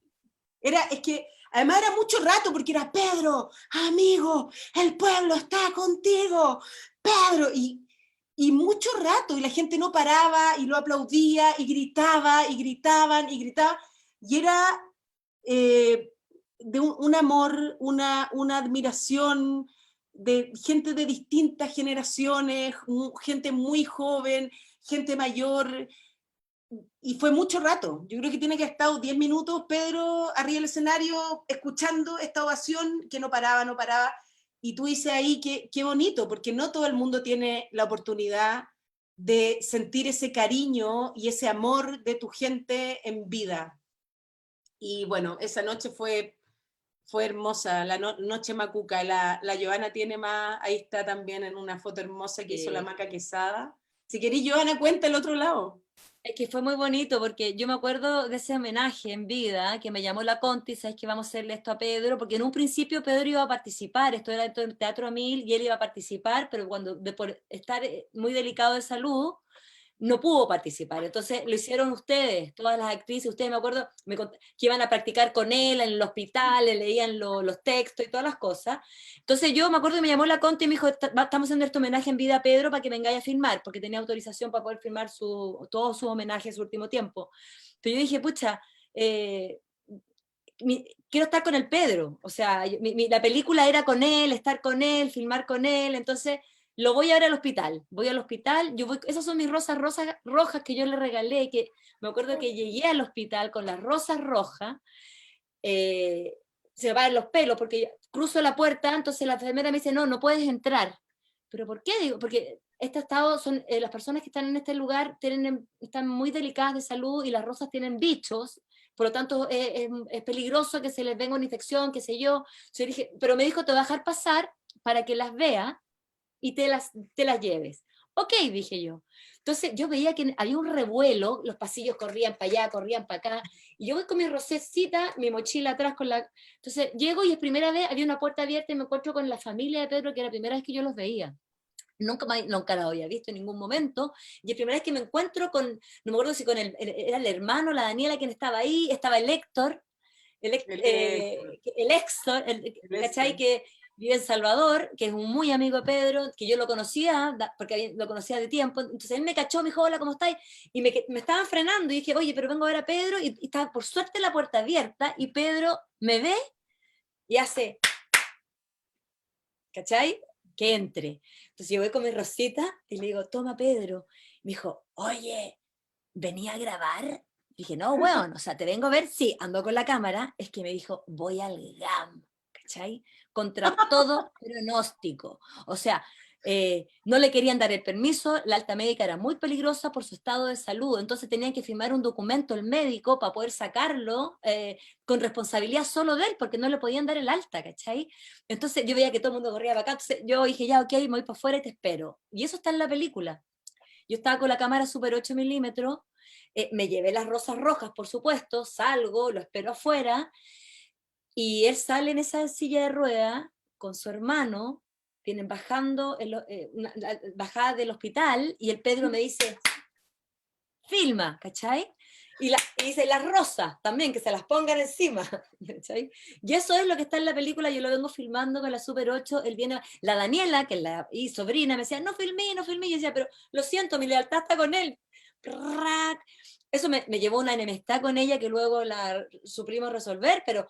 Speaker 9: Es que además era mucho rato porque era Pedro, amigo, el pueblo está contigo, Pedro, y mucho rato, y la gente no paraba, y lo aplaudía, y gritaba, y gritaban, y gritaban, y era de un amor, una admiración de gente de distintas generaciones, gente muy joven, gente mayor, y fue mucho rato. Yo creo que tiene que haber estado 10 minutos Pedro arriba del escenario escuchando esta ovación que no paraba, y tú dices ahí qué bonito, porque no todo el mundo tiene la oportunidad de sentir ese cariño y ese amor de tu gente en vida. Y bueno, esa noche fue hermosa, la noche macuca. La Giovanna tiene más, ahí está también en una foto hermosa que hizo la Maca Quesada. Si querés, Giovanna, cuenta el otro lado.
Speaker 3: Es que fue muy bonito, porque yo me acuerdo de ese homenaje en vida, que me llamó la Conti, sabes que vamos a hacerle esto a Pedro, porque en un principio Pedro iba a participar, esto era dentro del Teatro Mil, y él iba a participar, pero por estar muy delicado de salud, no pudo participar. Entonces lo hicieron ustedes, todas las actrices, ustedes me acuerdo que iban a practicar con él en el hospital, le leían los textos y todas las cosas. Entonces yo me acuerdo que me llamó la Conti y me dijo, estamos haciendo este homenaje en vida a Pedro para que vengáis a filmar, porque tenía autorización para poder filmar todo su homenaje, su último tiempo. Pero yo dije, pucha, quiero estar con el Pedro, o sea, la película era con él, estar con él, filmar con él, entonces lo voy a ver al hospital, esas son mis rosas rojas que yo le regalé, que me acuerdo que llegué al hospital con las rosas rojas, se me paran los pelos, porque cruzo la puerta, entonces la enfermera me dice, no puedes entrar. ¿Pero por qué? Digo, porque este estado son, las personas que están en este lugar están muy delicadas de salud, y las rosas tienen bichos, por lo tanto es peligroso que se les venga una infección, qué sé yo. Yo dije, pero me dijo, te voy a dejar pasar para que las vea y te las lleves. Ok, dije yo. Entonces yo veía que había un revuelo, los pasillos corrían para allá, corrían para acá, y yo voy con mi rosecita, mi mochila atrás Entonces llego y es primera vez, había una puerta abierta y me encuentro con la familia de Pedro, que era la primera vez que yo los veía. Nunca la había visto en ningún momento, y es primera vez que me encuentro con, no me acuerdo si era el hermano, la Daniela, quien estaba ahí, estaba el Héctor, ¿cachai? Que vive en Salvador, que es un muy amigo de Pedro, que yo lo conocía, porque lo conocía de tiempo. Entonces él me cachó, me dijo, hola, ¿cómo estáis? Y me estaban frenando, y dije, oye, pero vengo a ver a Pedro, y estaba por suerte la puerta abierta, y Pedro me ve y hace, ¿cachai? que entre. Entonces yo voy con mi rosita y le digo, toma Pedro. Me dijo, oye, ¿venía a grabar? Dije, no, weón, o sea, ¿te vengo a ver? Sí, ando con la cámara. Es que me dijo, voy al GAM, ¿cachai? Contra todo pronóstico. O sea, no le querían dar el permiso, la alta médica era muy peligrosa por su estado de salud, entonces tenían que firmar un documento el médico para poder sacarlo con responsabilidad solo de él, porque no le podían dar el alta, ¿cachai? Entonces yo veía que todo el mundo corría para acá, entonces yo dije, ya, ok, me voy para afuera y te espero. Y eso está en la película. Yo estaba con la cámara super 8 milímetros, me llevé las rosas rojas, por supuesto, salgo, lo espero afuera, y él sale en esa silla de ruedas con su hermano, vienen bajando, la bajada del hospital, y el Pedro me dice, filma, ¿cachai? Y dice, las rosas también, que se las pongan encima, ¿cachai? Y eso es lo que está en la película, yo lo vengo filmando con la Super 8, él viene, la Daniela, que es y sobrina, me decía, no filmé, y yo decía, pero lo siento, mi lealtad está con él. Eso me llevó una enemistad con ella que luego la supimos resolver, pero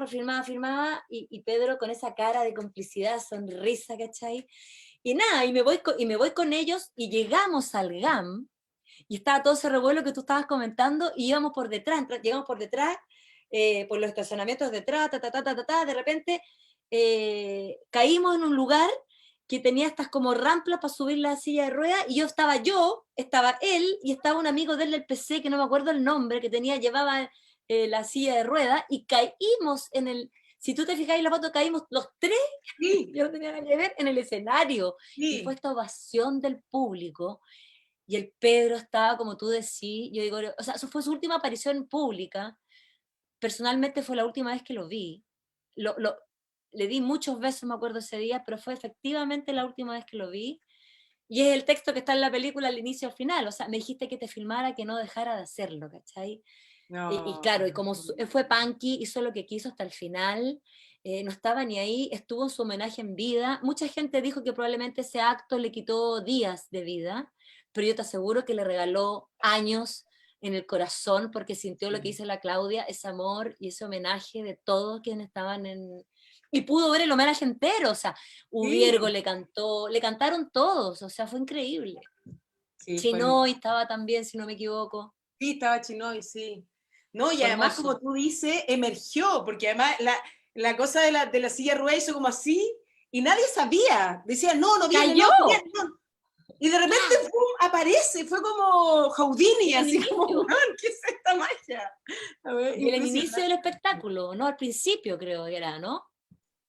Speaker 3: filmaba, y Pedro con esa cara de complicidad, sonrisa, ¿cachai? Y nada, y me voy con ellos, y llegamos al GAM, y estaba todo ese revuelo que tú estabas comentando, y llegamos por detrás, por los estacionamientos detrás, de repente caímos en un lugar que tenía estas como ramplas para subir la silla de ruedas, y estaba él, y estaba un amigo de él del PC, que no me acuerdo el nombre, que llevaba la silla de ruedas, y caímos si tú te fijas en la foto, caímos los tres,
Speaker 9: Sí.
Speaker 3: yo no tenía nada que ver, en el escenario,
Speaker 9: Sí.
Speaker 3: y fue esta ovación del público, y el Pedro estaba, como tú decís, yo digo, o sea, eso fue su última aparición pública, personalmente fue la última vez que lo vi, le di muchos besos, me acuerdo ese día, pero fue efectivamente la última vez que lo vi, y es el texto que está en la película al inicio y al final, o sea, me dijiste que te filmara, que no dejara de hacerlo, ¿cachai?
Speaker 9: No.
Speaker 3: Y claro, y como fue punky, hizo lo que quiso hasta el final, no estaba ni ahí, estuvo en su homenaje en vida, mucha gente dijo que probablemente ese acto le quitó días de vida, pero yo te aseguro que le regaló años en el corazón, porque sintió lo que hizo la Claudia, ese amor y ese homenaje de todos quienes estaban y pudo ver el homenaje entero, o sea, Ubiergo le cantó, le cantaron todos, o sea, fue increíble.
Speaker 9: Sí,
Speaker 3: Chinoy estaba también, si no me equivoco.
Speaker 9: Sí, estaba Chinoy, sí. No, y
Speaker 3: Fue
Speaker 9: además,
Speaker 3: hermoso.
Speaker 9: como tú dices, emergió, porque además la cosa de la silla de ruedas hizo como así, y nadie sabía. Decía, no viene,
Speaker 3: ¡Cayó!
Speaker 9: no viene, no. Y de repente ¡pum! Aparece, fue como Houdini, así como, ¿qué es esta magia? A ver,
Speaker 3: Y el inicio del espectáculo, ¿no? Al principio creo que era, ¿no?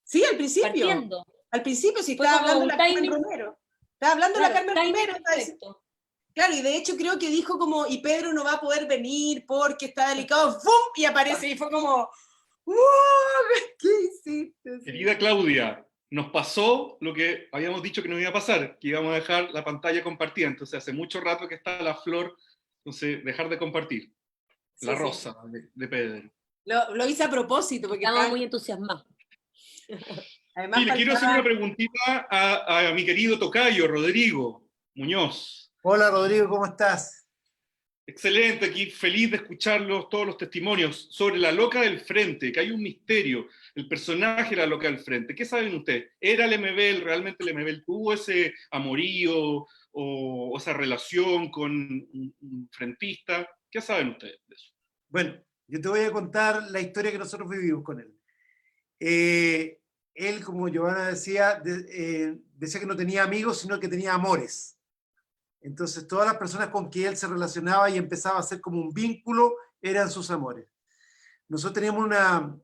Speaker 9: Sí, al principio.
Speaker 3: Partiendo.
Speaker 9: Al principio, sí,
Speaker 3: Fue
Speaker 9: estaba
Speaker 3: como
Speaker 9: hablando
Speaker 3: un
Speaker 9: la Carmen
Speaker 3: timing.
Speaker 9: Romero. Estaba hablando
Speaker 3: Claro,
Speaker 9: la Carmen
Speaker 3: timing
Speaker 9: Romero.
Speaker 3: perfecto.
Speaker 9: Claro, y de hecho creo que dijo como, y Pedro no va a poder venir porque está delicado, ¡fum! Y aparece, y fue como, ¡wow! ¿Qué hiciste? Sí.
Speaker 2: Querida Claudia, nos pasó lo que habíamos dicho que nos iba a pasar, que íbamos a dejar la pantalla compartida, entonces hace mucho rato que está la flor, entonces dejar de compartir. La
Speaker 9: Sí,
Speaker 2: rosa de Pedro.
Speaker 9: Lo hice a propósito, porque
Speaker 3: Estamos muy entusiasmados.
Speaker 9: además
Speaker 2: Sí, le quiero hacer
Speaker 9: faltaba-
Speaker 2: una preguntita a mi querido tocayo, Rodrigo Muñoz.
Speaker 10: Hola Rodrigo, ¿cómo estás?
Speaker 2: Excelente, aquí feliz de escucharlos, todos los testimonios sobre la loca del frente, que hay un misterio, el personaje de la loca del frente. ¿Qué saben ustedes? ¿Era Lemebel, realmente Lemebel tuvo ese amorío o esa relación con un frentista? ¿Qué saben ustedes de eso?
Speaker 10: Bueno, yo te voy a contar la historia que nosotros vivimos con él. Él, como Giovanna decía, decía que no tenía amigos, sino que tenía amores. Entonces, todas las personas con que él se relacionaba y empezaba a hacer como un vínculo eran sus amores. Nosotros teníamos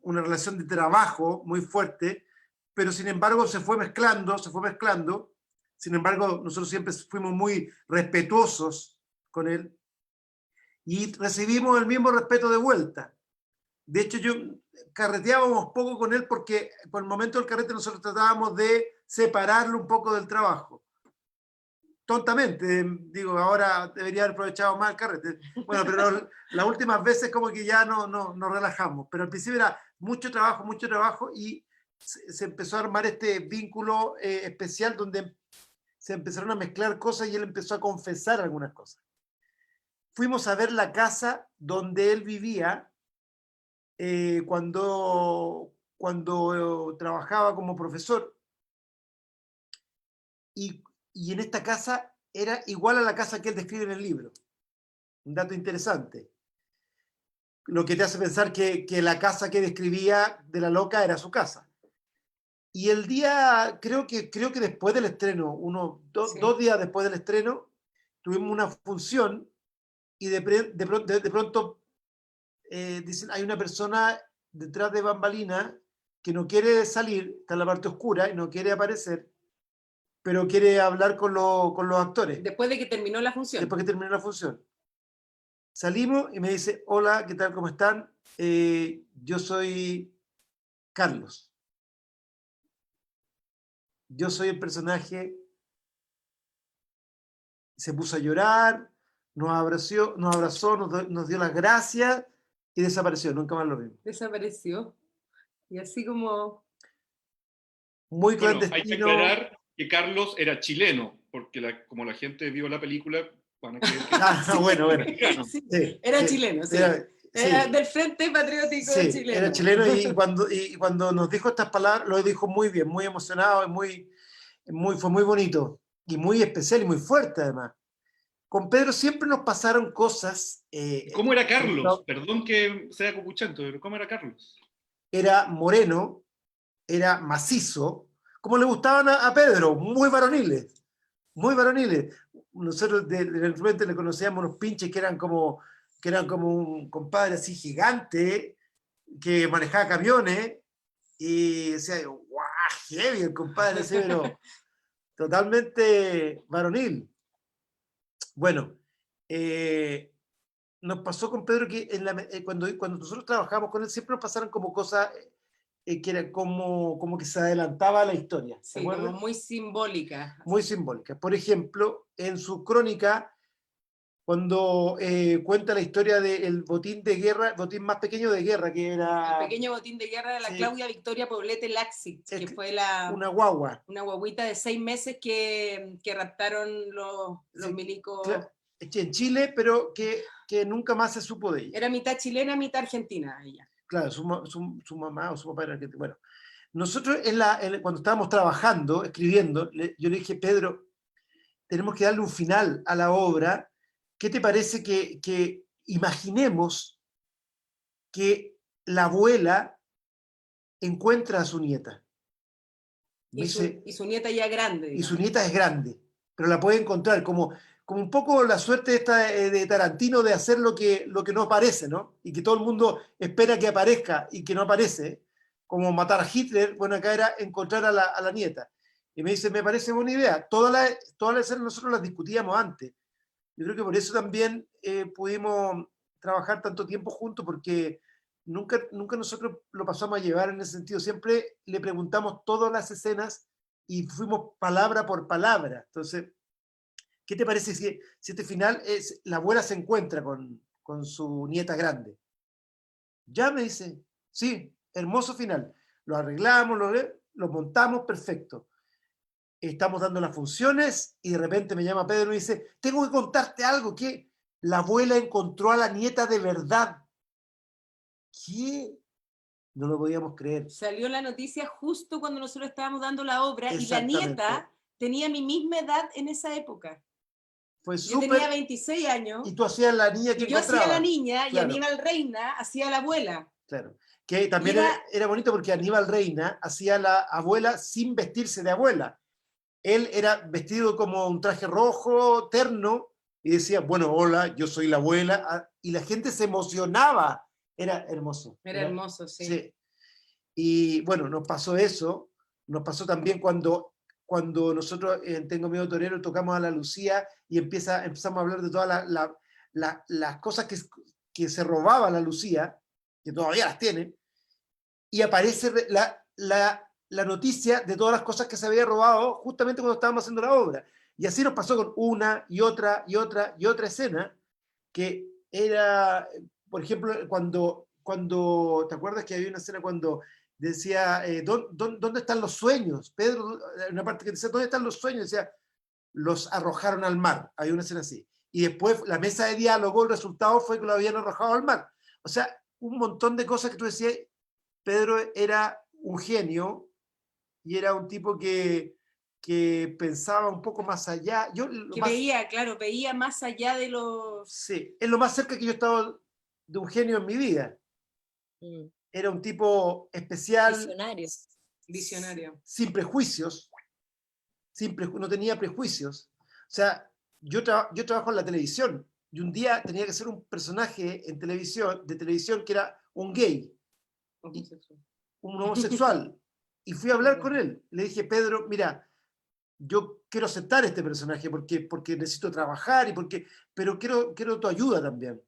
Speaker 10: una relación de trabajo muy fuerte, pero sin embargo se fue mezclando. Sin embargo, nosotros siempre fuimos muy respetuosos con él y recibimos el mismo respeto de vuelta. De hecho, carreteábamos poco con él porque por el momento del carrete nosotros tratábamos de separarlo un poco del trabajo. Tontamente, digo, ahora debería haber aprovechado más el carrete. Bueno, pero las últimas veces como que ya nos relajamos, pero al principio era mucho trabajo y se empezó a armar este vínculo especial donde se empezaron a mezclar cosas y él empezó a confesar algunas cosas. Fuimos a ver la casa donde él vivía cuando trabajaba como profesor. y en esta casa era igual a la casa que él describe en el libro. Un dato interesante. Lo que te hace pensar que la casa que describía de la loca era su casa. Y el día, creo que después del estreno,
Speaker 9: Sí.
Speaker 10: 2 días después del estreno, tuvimos una función y de pronto dicen, hay una persona detrás de bambalina que no quiere salir, está en la parte oscura y no quiere aparecer, pero quiere hablar con los actores.
Speaker 9: Después de que terminó la función.
Speaker 10: Después que terminó la función. Salimos y me dice, hola, ¿qué tal? ¿Cómo están? Yo soy Carlos. Yo soy el personaje. Se puso a llorar, nos abrazó, nos dio las gracias y desapareció, nunca más lo vimos.
Speaker 9: Desapareció. Y así como...
Speaker 10: Muy
Speaker 2: Bueno, hay que
Speaker 10: clandestino.
Speaker 2: aclarar que Carlos era chileno, porque como la gente vio la película, van a creer que
Speaker 10: Ah, bueno.
Speaker 9: Sí,
Speaker 10: Sí,
Speaker 9: era
Speaker 10: sí,
Speaker 9: chileno, sí.
Speaker 10: era-
Speaker 9: Era
Speaker 10: sí.
Speaker 9: del Frente Patriótico
Speaker 10: Sí,
Speaker 9: chileno.
Speaker 10: era chileno y cuando nos dijo estas palabras, lo dijo muy bien, muy emocionado y fue muy bonito y muy especial y muy fuerte además. Con Pedro siempre nos pasaron cosas.
Speaker 2: ¿Cómo era Carlos? Perdón que sea copuchento, pero ¿cómo era Carlos?
Speaker 10: Era moreno, era macizo, como le gustaban a Pedro, muy varoniles, muy varoniles. Nosotros de repente le conocíamos unos pinches que eran como un compadre así gigante que manejaba camiones y decía, guau, heavy el compadre ese, pero totalmente varonil. Bueno, nos pasó con Pedro que cuando nosotros trabajamos con él siempre nos pasaron como cosas que era como que se adelantaba a la historia. ¿Se
Speaker 9: Sí, como
Speaker 10: acuerdan?
Speaker 9: muy simbólica.
Speaker 10: Muy simbólica. Por ejemplo, en su crónica, cuando cuenta la historia del botín de guerra, el botín más pequeño de guerra, que era...
Speaker 9: El pequeño botín de guerra de la
Speaker 10: Sí.
Speaker 9: Claudia Victoria Poblete Laxich, que fue
Speaker 10: una guagua.
Speaker 9: una guaguita de 6 meses que raptaron los
Speaker 10: Sí,
Speaker 9: milicos.
Speaker 10: En Chile, pero que nunca más se supo de ella.
Speaker 9: Era mitad chilena, mitad argentina ella.
Speaker 10: Claro, su mamá o su papá era argentino. Bueno, nosotros cuando estábamos trabajando, escribiendo, yo le dije, Pedro, tenemos que darle un final a la obra. ¿Qué te parece que imaginemos que la abuela encuentra a su nieta?
Speaker 9: Y su nieta ya grande.
Speaker 10: Y su nieta es grande, pero la puede encontrar como un poco la suerte esta de Tarantino de hacer lo que no aparece, ¿no? Y que todo el mundo espera que aparezca y que no aparece, como matar a Hitler. Bueno, acá era encontrar a la nieta. Y me dice, me parece buena idea. Todas las escenas nosotros las discutíamos antes. Yo creo que por eso también pudimos trabajar tanto tiempo juntos, porque nunca nosotros lo pasamos a llevar en ese sentido. Siempre le preguntamos todas las escenas y fuimos palabra por palabra. Entonces, ¿qué te parece si este final es la abuela se encuentra con su nieta grande? Ya, me dice, sí, hermoso final. Lo arreglamos, lo montamos, perfecto. Estamos dando las funciones y de repente me llama Pedro y dice, tengo que contarte algo, que la abuela encontró a la nieta de verdad. ¿Qué? No lo podíamos creer.
Speaker 9: Salió la noticia justo cuando nosotros estábamos dando la obra y la
Speaker 10: Exactamente.
Speaker 9: nieta tenía mi misma edad en esa época.
Speaker 10: Fue
Speaker 9: Yo tenía 26 años.
Speaker 10: Y tú hacías la niña que
Speaker 9: y yo
Speaker 10: encontraba.
Speaker 9: hacía la niña,
Speaker 10: Claro.
Speaker 9: y Aníbal Reina hacía la abuela.
Speaker 10: Claro. Que también era bonito porque Aníbal Reina hacía la abuela sin vestirse de abuela. Él era vestido como un traje rojo, terno, y decía, bueno, hola, yo soy la abuela, y la gente se emocionaba. Era hermoso.
Speaker 9: Era hermoso, sí.
Speaker 10: Sí. Y bueno, nos pasó eso. Nos pasó también cuando nosotros en Tengo Miedo Torero tocamos a la Lucía y empezamos a hablar de todas las cosas que se robaba la Lucía, que todavía las tiene, y aparece la noticia de todas las cosas que se había robado justamente cuando estábamos haciendo la obra. Y así nos pasó con una y otra y otra y otra escena, que era, por ejemplo, cuando ¿te acuerdas que había una escena cuando decía, ¿dónde están los sueños? Pedro, una parte que decía, ¿dónde están los sueños? Decía, los arrojaron al mar. Hay una escena así. Y después la mesa de diálogo, el resultado fue que lo habían arrojado al mar. O sea, un montón de cosas que tú decías. Pedro era un genio y era un tipo que que pensaba un poco más allá.
Speaker 9: Que veía, claro, veía más allá de los...
Speaker 10: Sí, es lo más cerca que yo he estado de un genio en mi vida. Era un tipo especial.
Speaker 3: Visionario.
Speaker 9: Visionario.
Speaker 10: Sin prejuicios. No tenía prejuicios. O sea, yo trabajo en la televisión y un día tenía que ser un personaje en de televisión que era un gay. Un homosexual. Y fui a hablar con él. Le dije, Pedro, mira, yo quiero aceptar este personaje porque necesito trabajar, pero quiero tu ayuda también.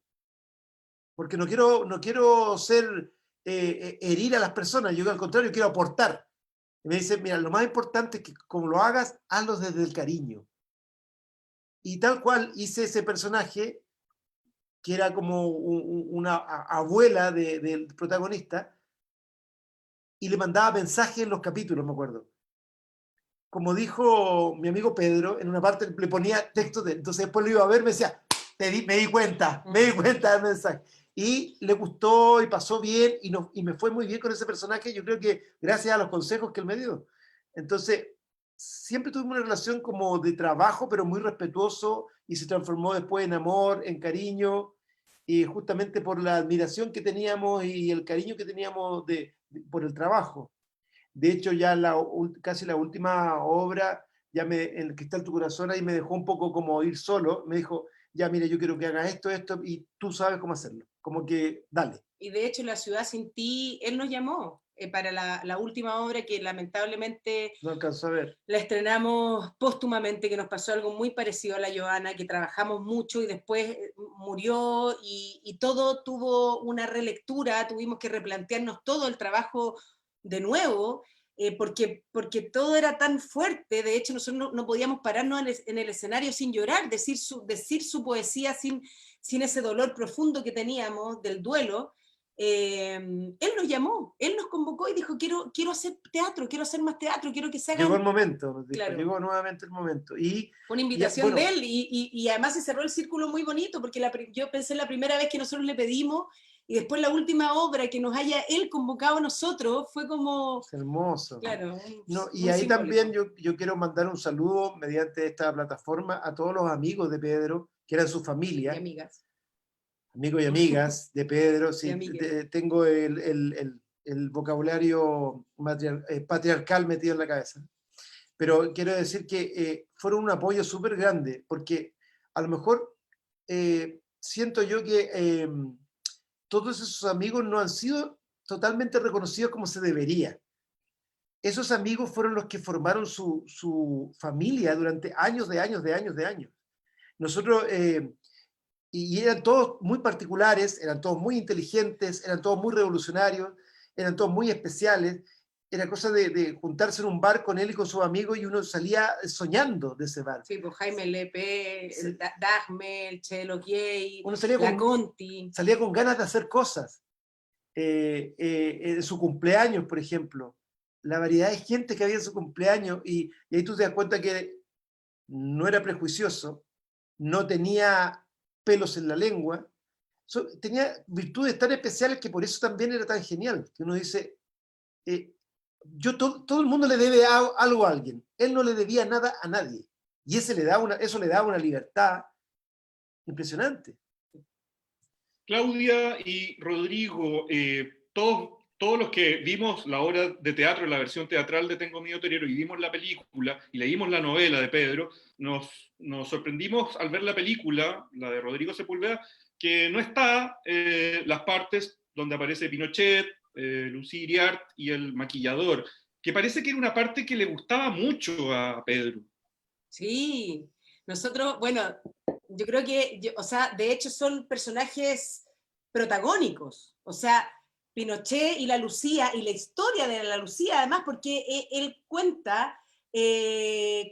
Speaker 10: Porque no quiero herir a las personas, yo al contrario quiero aportar. Y me dice, mira, lo más importante es que como lo hagas, hazlo desde el cariño. Y tal cual hice ese personaje, que era como una abuela del protagonista, y le mandaba mensajes en los capítulos, me acuerdo. Como dijo mi amigo Pedro, en una parte le ponía texto, entonces después lo iba a ver, me decía, me di cuenta del mensaje. Y le gustó y pasó bien y me fue muy bien con ese personaje, yo creo que gracias a los consejos que él me dio. Entonces, siempre tuvimos una relación como de trabajo, pero muy respetuoso, y se transformó después en amor, en cariño, y justamente por la admiración que teníamos y el cariño que teníamos por el trabajo. De hecho, ya casi la última obra, en el Cristal tu corazón, ahí me dejó un poco como ir solo, me dijo, ya mira, yo quiero que hagas esto, y tú sabes cómo hacerlo, como que dale.
Speaker 9: Y de hecho, La ciudad sin ti, él nos llamó para la última obra que lamentablemente
Speaker 10: no alcanzó a ver.
Speaker 9: La estrenamos póstumamente, que nos pasó algo muy parecido a La Joana, que trabajamos mucho y después murió y todo tuvo una relectura, tuvimos que replantearnos todo el trabajo de nuevo, porque todo era tan fuerte. De hecho nosotros no podíamos pararnos en el escenario sin llorar, decir su poesía sin ese dolor profundo que teníamos del duelo. Él nos llamó, él nos convocó y dijo, quiero hacer teatro, quiero hacer más teatro, quiero que se hagan...
Speaker 10: Llegó el momento, nos dijo,
Speaker 9: claro.
Speaker 10: Llegó nuevamente el momento.
Speaker 9: Fue una invitación de él y además se cerró el círculo muy bonito, porque yo pensé la primera vez que nosotros le pedimos y después la última obra que nos haya él convocado a nosotros fue como...
Speaker 10: Es hermoso.
Speaker 9: Claro.
Speaker 10: Y ahí simbólico. También yo quiero mandar un saludo mediante esta plataforma a todos los amigos de Pedro, que eran su familia.
Speaker 9: Y amigas.
Speaker 10: Amigos y amigas de Pedro. Sí, tengo el vocabulario patriarcal metido en la cabeza. Pero quiero decir que fueron un apoyo súper grande, porque a lo mejor siento yo que todos esos amigos no han sido totalmente reconocidos como se debería. Esos amigos fueron los que formaron su familia durante años. Nosotros, y eran todos muy particulares, eran todos muy inteligentes, eran todos muy revolucionarios, eran todos muy especiales. Era cosa de juntarse en un bar con él y con sus amigos y uno salía soñando de ese bar.
Speaker 9: Sí, pues Jaime Lepe, sí. Dagme, el Chelo Gay,
Speaker 10: uno salía
Speaker 9: la Conti.
Speaker 10: Salía con ganas de hacer cosas. Su cumpleaños, por ejemplo. La variedad de gente que había en su cumpleaños y ahí tú te das cuenta que no era prejuicioso, no tenía pelos en la lengua, tenía virtudes tan especiales que por eso también era tan genial, que uno dice... todo el mundo le debe algo a alguien. Él no le debía nada a nadie. Y eso le daba una libertad impresionante.
Speaker 2: Claudia y Rodrigo, todos los que vimos la obra de teatro, la versión teatral de Tengo Miedo Torero, y vimos la película, y leímos la novela de Pedro, nos sorprendimos al ver la película, la de Rodrigo Sepúlveda, que no está las partes donde aparece Pinochet, Lucía Iriart y el maquillador, que parece que era una parte que le gustaba mucho a Pedro.
Speaker 9: Sí, nosotros, bueno, yo creo que, o sea, de hecho son personajes protagónicos, o sea, Pinochet y la Lucía, y la historia de la Lucía, además, porque él cuenta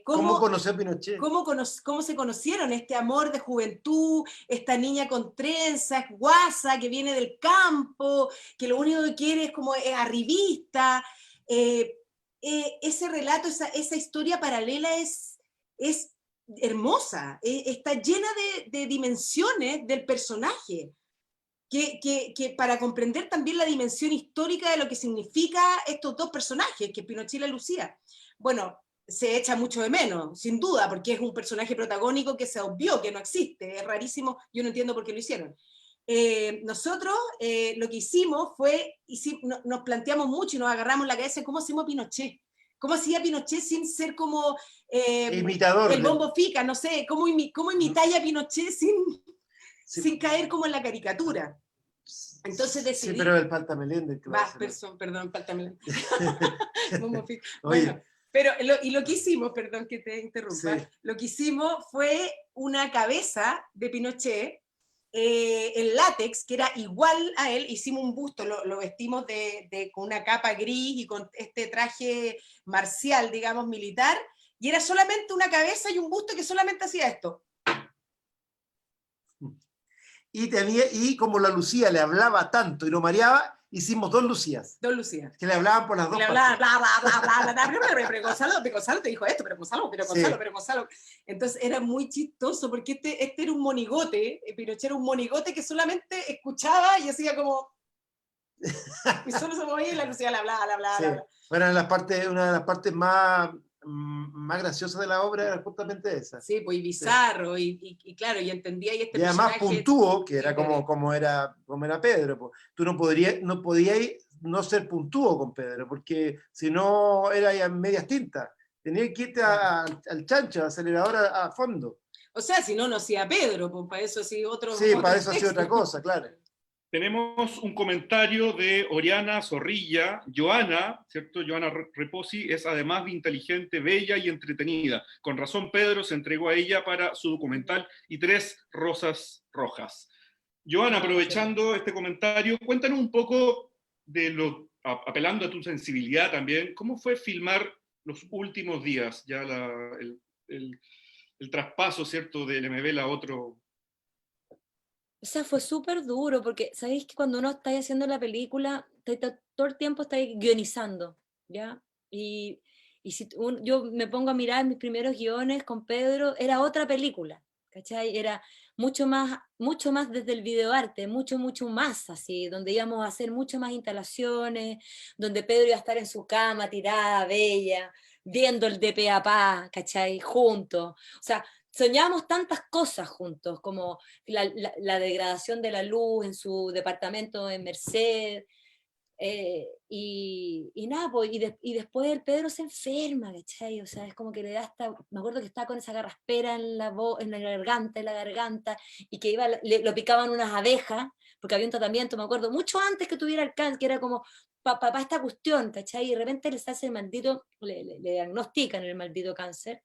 Speaker 10: ¿Cómo conoció a Pinochet?
Speaker 9: Cómo se conocieron, este amor de juventud, esta niña con trenzas, guasa, que viene del campo, que lo único que quiere es como arribista. Ese relato, esa historia paralela es hermosa, está llena de dimensiones del personaje, que para comprender también la dimensión histórica de lo que significa estos dos personajes, que es Pinochet y la Lucía. Bueno, se echa mucho de menos, sin duda, porque es un personaje protagónico que se obvió, que no existe, es rarísimo, yo no entiendo por qué lo hicieron. Nosotros lo que hicimos fue, nos planteamos mucho y nos agarramos la cabeza cómo hacemos Pinochet. ¿Cómo hacía Pinochet sin ser como
Speaker 10: Imitador.
Speaker 9: el Bombo Fica? No sé, ¿cómo imitáis a Pinochet sin caer como en la caricatura? Entonces decidí...
Speaker 10: Sí, pero el Palta Meléndez.
Speaker 9: Perdón, Palta Meléndez. Bombo Fica.
Speaker 10: Oye.
Speaker 9: Bueno, pero lo que hicimos, perdón que te interrumpa,
Speaker 10: Sí.
Speaker 9: lo que hicimos fue una cabeza de Pinochet en látex, que era igual a él, hicimos un busto, lo vestimos con una capa gris y con este traje marcial, digamos, militar, y era solamente una cabeza y un busto que solamente hacía esto.
Speaker 10: Y como la Lucía le hablaba tanto y lo mareaba, hicimos 2 Lucías.
Speaker 9: 2 Lucías.
Speaker 10: Que le hablaban por las dos
Speaker 9: le
Speaker 10: partes.
Speaker 9: hablaba, bla, bla, bla, bla, bla, pero Gonzalo te dijo esto, pero Gonzalo. Entonces era muy chistoso, porque este era un monigote, Pinochet era un monigote que solamente escuchaba y hacía como... y solo se movía y la Lucía le hablaba,
Speaker 10: Sí. Bueno, una de las partes más graciosas de la obra era justamente esa.
Speaker 9: Sí, pues y bizarro, sí. Y claro, y entendía y este
Speaker 10: y además
Speaker 9: personaje...
Speaker 10: puntúo, que era como era Pedro. Pues. Tú no podías no ser puntúo con Pedro, porque si no era ya medias tintas. Tenías que irte al chancho, al acelerador a fondo.
Speaker 9: O sea, si no hacía Pedro, pues para eso sí otro...
Speaker 10: Sí,
Speaker 9: otro
Speaker 10: para eso
Speaker 9: texto.
Speaker 10: hacía otra cosa, claro.
Speaker 2: Tenemos un comentario de Oriana Zorrilla. Joana, ¿cierto? Joana Reposi es además de inteligente, bella y entretenida. Con razón Pedro se entregó a ella para su documental y 3 rosas rojas. Joana, aprovechando este comentario, cuéntanos un poco apelando a tu sensibilidad también, ¿cómo fue filmar los últimos días? Ya el traspaso, ¿cierto? Del MBL a otro...
Speaker 3: O sea, fue súper duro, porque sabéis que cuando uno está haciendo la película, todo el tiempo está guionizando, ¿ya? Y si yo me pongo a mirar mis primeros guiones con Pedro, era otra película, ¿cachai? Era mucho más desde el videoarte, mucho más así, donde íbamos a hacer mucho más instalaciones, donde Pedro iba a estar en su cama, tirada, bella, viendo el de pe a pa, ¿cachai? Juntos. O sea, soñábamos tantas cosas juntos, como la degradación de la luz en su departamento en Merced, y nada, pues, y después el Pedro se enferma, ¿cachai? O sea, es como que le da hasta, me acuerdo que estaba con esa garraspera en la garganta, y que lo picaban unas abejas, porque había un tratamiento, me acuerdo, mucho antes que tuviera el cáncer, que era como, para esta cuestión, ¿cachai? Y de repente les hace el maldito, le diagnostican el maldito cáncer.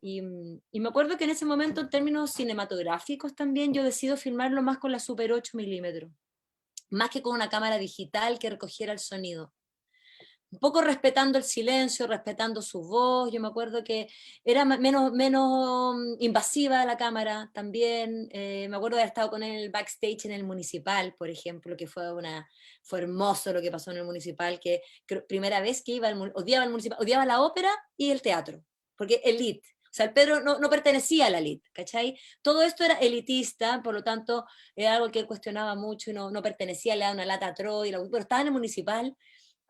Speaker 3: Y me acuerdo que en ese momento, en términos cinematográficos también, yo decido filmarlo más con la Super 8 milímetros, más que con una cámara digital que recogiera el sonido. Un poco respetando el silencio, respetando su voz. Yo me acuerdo que era menos invasiva la cámara también. Me acuerdo de haber estado con él backstage en el Municipal, por ejemplo, que fue hermoso lo que pasó en el Municipal, que primera vez que iba odiaba el Municipal, odiaba la ópera y el teatro, porque elite. O sea, el Pedro no pertenecía a la elite, ¿cachai? Todo esto era elitista, por lo tanto, era algo que él cuestionaba mucho y no pertenecía, le daba una lata a Troy, pero estaba en el Municipal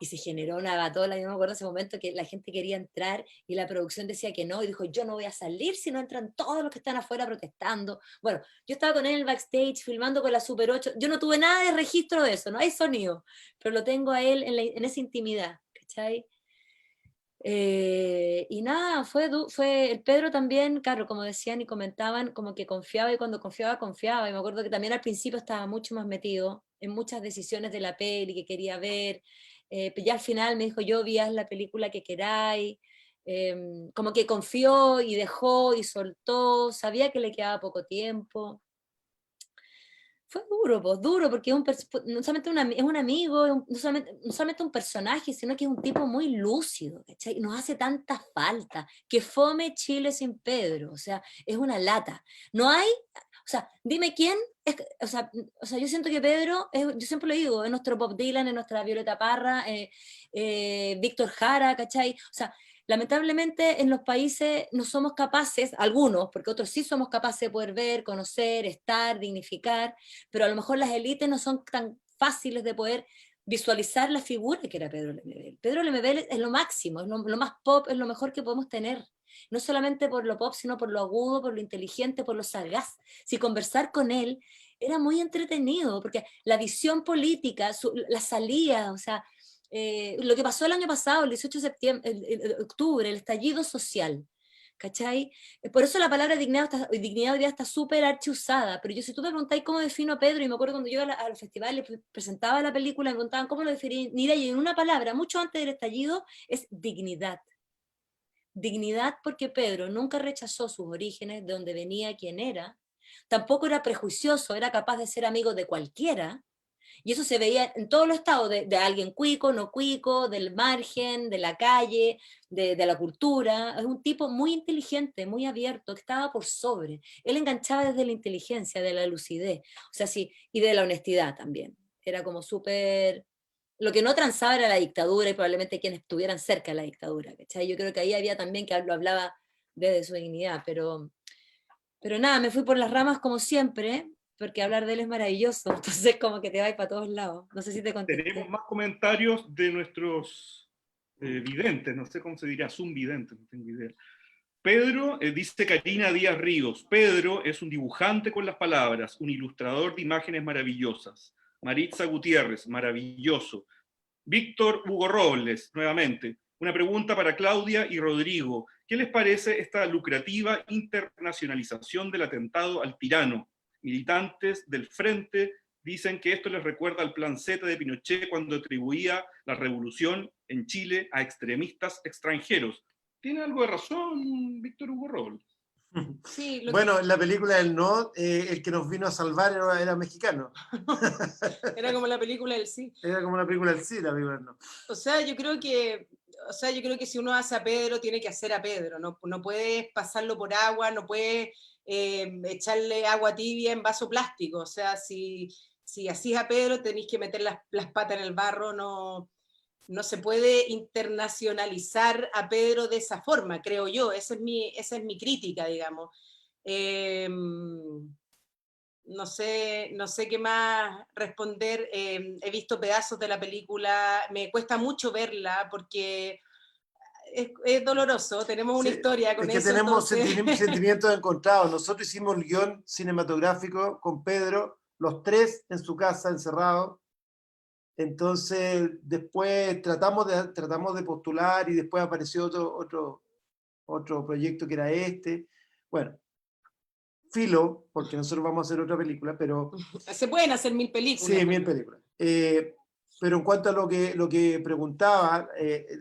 Speaker 3: y se generó una batola. Yo me acuerdo ese momento que la gente quería entrar y la producción decía que no, y dijo, yo no voy a salir si no entran todos los que están afuera protestando. Bueno, yo estaba con él en el backstage, filmando con la Super 8, yo no tuve nada de registro de eso, no hay sonido, pero lo tengo a él en esa intimidad, ¿cachai? Y nada, fue el Pedro también, claro, como decían y comentaban, como que confiaba, y cuando confiaba, y me acuerdo que también al principio estaba mucho más metido en muchas decisiones de la peli que quería ver, ya al final me dijo, yo vi la película que queráis, como que confió y dejó y soltó, sabía que le quedaba poco tiempo. Fue duro, pues, duro, porque no solamente es un amigo, no solamente un personaje, sino que es un tipo muy lúcido, ¿cachai? Nos hace tanta falta, que fome Chile sin Pedro, o sea, es una lata. No hay, o sea, dime quién, o sea, yo siento que Pedro, yo siempre lo digo, es nuestro Bob Dylan, es nuestra Violeta Parra, Víctor Jara, ¿cachai? O sea, lamentablemente en los países no somos capaces, algunos, porque otros sí somos capaces de poder ver, conocer, estar, dignificar, pero a lo mejor las élites no son tan fáciles de poder visualizar la figura que era Pedro Lemebel. Pedro Lemebel es lo máximo, es lo más pop, es lo mejor que podemos tener. No solamente por lo pop, sino por lo agudo, por lo inteligente, por lo sagaz. Si conversar con él era muy entretenido, porque la visión política, la salida, o sea, lo que pasó el año pasado, el 18 de septiembre, octubre, el estallido social, ¿cachai? Por eso la palabra dignidad hoy día está súper archiusada, pero yo si tú me preguntáis cómo defino a Pedro, y me acuerdo cuando yo a los festivales presentaba la película, me preguntaban cómo lo definiría, y en una palabra, mucho antes del estallido, es dignidad. Dignidad porque Pedro nunca rechazó sus orígenes, de donde venía, quién era, tampoco era prejuicioso, era capaz de ser amigo de cualquiera, y eso se veía en todos los estados, de alguien cuico, no cuico, del margen, de la calle, de la cultura. Es un tipo muy inteligente, muy abierto, que estaba por sobre. Él enganchaba desde la inteligencia, de la lucidez, o sea, sí, y de la honestidad también. Era como súper... Lo que no transaba era la dictadura y probablemente quienes estuvieran cerca de la dictadura, ¿cachai? Yo creo que ahí había también que lo hablaba desde su dignidad, pero nada, me fui por las ramas como siempre, porque hablar de él es maravilloso, entonces como que te va para todos lados. No sé si te contesté.
Speaker 2: Tenemos más comentarios de nuestros videntes, no sé cómo se diría, Zoom videntes, no tengo idea. Pedro, dice Karina Díaz Ríos, Pedro es un dibujante con las palabras, un ilustrador de imágenes maravillosas. Maritza Gutiérrez, maravilloso. Víctor Hugo Robles, nuevamente, una pregunta para Claudia y Rodrigo. ¿Qué les parece esta lucrativa internacionalización del atentado al tirano? Militantes del Frente dicen que esto les recuerda al plan Z de Pinochet cuando atribuía la revolución en Chile a extremistas extranjeros. ¿Tiene algo de razón Víctor Hugo Robles?
Speaker 9: Sí,
Speaker 10: bueno, en la película del No, el que nos vino a salvar era mexicano.
Speaker 9: Era como la película del sí.
Speaker 10: Era como la película del sí, la película del No.
Speaker 9: O sea, yo creo que si uno hace a Pedro, tiene que hacer a Pedro. No, no puedes pasarlo por agua, no puedes echarle agua tibia en vaso plástico. O sea, si así a Pedro, tenéis que meter las patas en el barro, no se puede internacionalizar a Pedro de esa forma, creo yo. Esa es mi crítica, digamos. No sé qué más responder. He visto pedazos de la película, me cuesta mucho verla porque es doloroso, tenemos una historia con eso.
Speaker 10: Es que tenemos
Speaker 9: entonces...
Speaker 10: sentimientos encontrados. Nosotros hicimos el guión cinematográfico con Pedro, los tres en su casa, encerrados. Entonces, después tratamos de postular y después apareció otro proyecto que era este. Bueno, filo, porque nosotros vamos a hacer otra película, pero...
Speaker 9: Se pueden hacer 1000 películas.
Speaker 10: Sí, 1000 películas. Pero en cuanto a lo que preguntaba,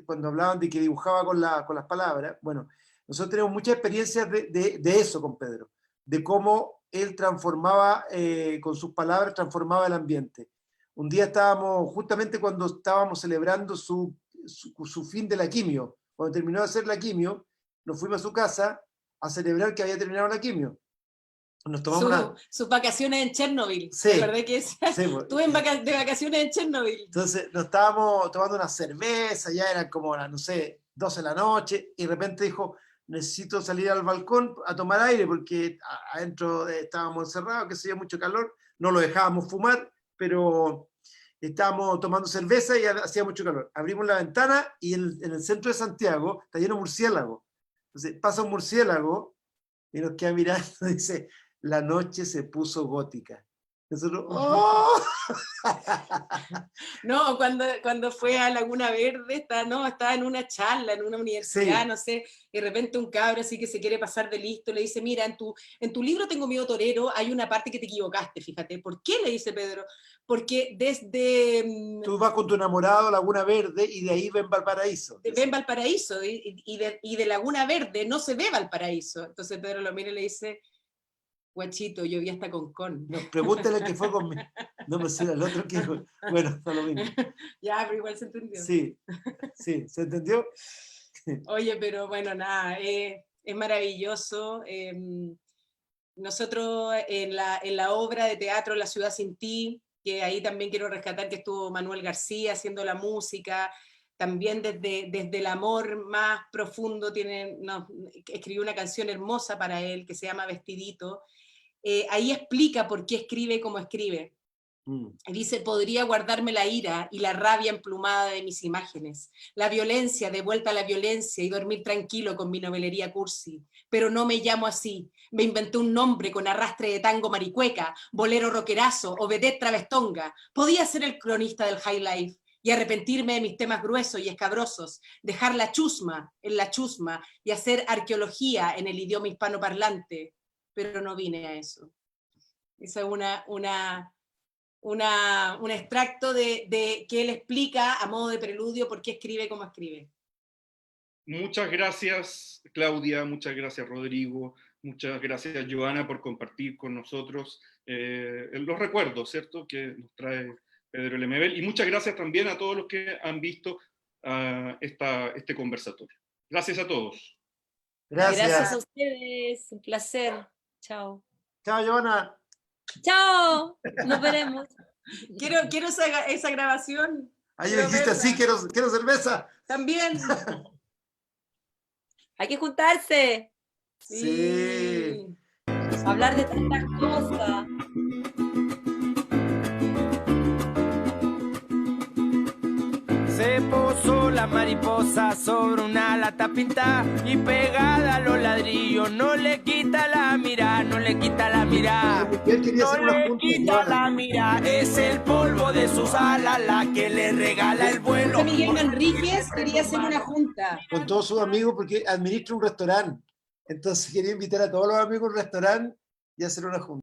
Speaker 10: cuando hablaban de que dibujaba con las palabras, bueno, nosotros tenemos muchas experiencias de eso con Pedro, de cómo él transformaba, con sus palabras, transformaba el ambiente. Un día justamente cuando estábamos celebrando su fin de la quimio, cuando terminó de hacer la quimio, nos fuimos a su casa a celebrar que había terminado la quimio. Nos tomamos
Speaker 9: sus vacaciones en Chernobyl.
Speaker 10: Sí,
Speaker 9: ¿De verdad que sí? Estuve de vacaciones en Chernobyl.
Speaker 10: Entonces nos estábamos tomando una cerveza, ya eran como, no sé, 12 de la noche, y de repente dijo, necesito salir al balcón a tomar aire, porque adentro estábamos encerrados, que se hacía mucho calor, no lo dejábamos fumar, pero estábamos tomando cerveza y hacía mucho calor. Abrimos la ventana y en el centro de Santiago está lleno de murciélagos. Entonces pasa un murciélago y nos queda mirando y dice, la noche se puso gótica. Nosotros, ¡oh!
Speaker 9: No, cuando fue a Laguna Verde, estaba en una charla, en una universidad, sí. No sé, y de repente un cabro así que se quiere pasar de listo, le dice, mira, en tu libro Tengo miedo torero, hay una parte que te equivocaste, fíjate. ¿Por qué? Le dice Pedro. Porque desde...
Speaker 10: Tú vas con tu enamorado a Laguna Verde y de ahí ven Valparaíso.
Speaker 9: Ven Valparaíso, y de Laguna Verde no se ve Valparaíso. Entonces Pedro lo mira y le dice... Guachito, yo vi hasta Concón.
Speaker 10: No, pregúntale qué fue conmigo. No, pues era el otro que... Bueno, fue lo mismo.
Speaker 9: Ya, pero igual se entendió.
Speaker 10: Sí, ¿se entendió?
Speaker 9: Oye, pero bueno, nada, es maravilloso. Nosotros en la obra de teatro La ciudad sin ti, que ahí también quiero rescatar que estuvo Manuel García haciendo la música, también desde el amor más profundo escribió una canción hermosa para él que se llama Vestidito. Ahí explica por qué escribe como escribe. Y dice, podría guardarme la ira y la rabia emplumada de mis imágenes, la violencia, de vuelta a la violencia y dormir tranquilo con mi novelería cursi. Pero no me llamo así. Me inventé un nombre con arrastre de tango maricueca, bolero rockerazo o vedette travestonga. Podía ser el cronista del high life y arrepentirme de mis temas gruesos y escabrosos, dejar la chusma en la chusma y hacer arqueología en el idioma hispanoparlante. Pero no vine a eso. Esa es un extracto de que él explica a modo de preludio por qué escribe como escribe.
Speaker 2: Muchas gracias, Claudia, muchas gracias, Rodrigo, muchas gracias, Joana, por compartir con nosotros los recuerdos, ¿cierto?, que nos trae Pedro Lemebel, y muchas gracias también a todos los que han visto este conversatorio. Gracias a todos.
Speaker 3: Gracias a ustedes, un placer. Chao.
Speaker 10: Chao, Joana.
Speaker 3: Chao, nos veremos.
Speaker 9: Quiero esa grabación.
Speaker 10: Ayer dijiste así, quiero cerveza.
Speaker 9: También.
Speaker 3: Hay que juntarse.
Speaker 10: Sí.
Speaker 3: Hablar de tantas cosas.
Speaker 1: Se posó la mariposa sobre una lata pintada y pegada a los ladrillos. No le quita la mirada, no le quita la mirada. No le quita la mirada, es el polvo de sus alas la que le regala el vuelo.
Speaker 9: Miguel Enríquez quería hacer una junta.
Speaker 10: Con todos sus amigos porque administra un restaurante. Entonces quería invitar a todos los amigos a un restaurante y hacer una junta.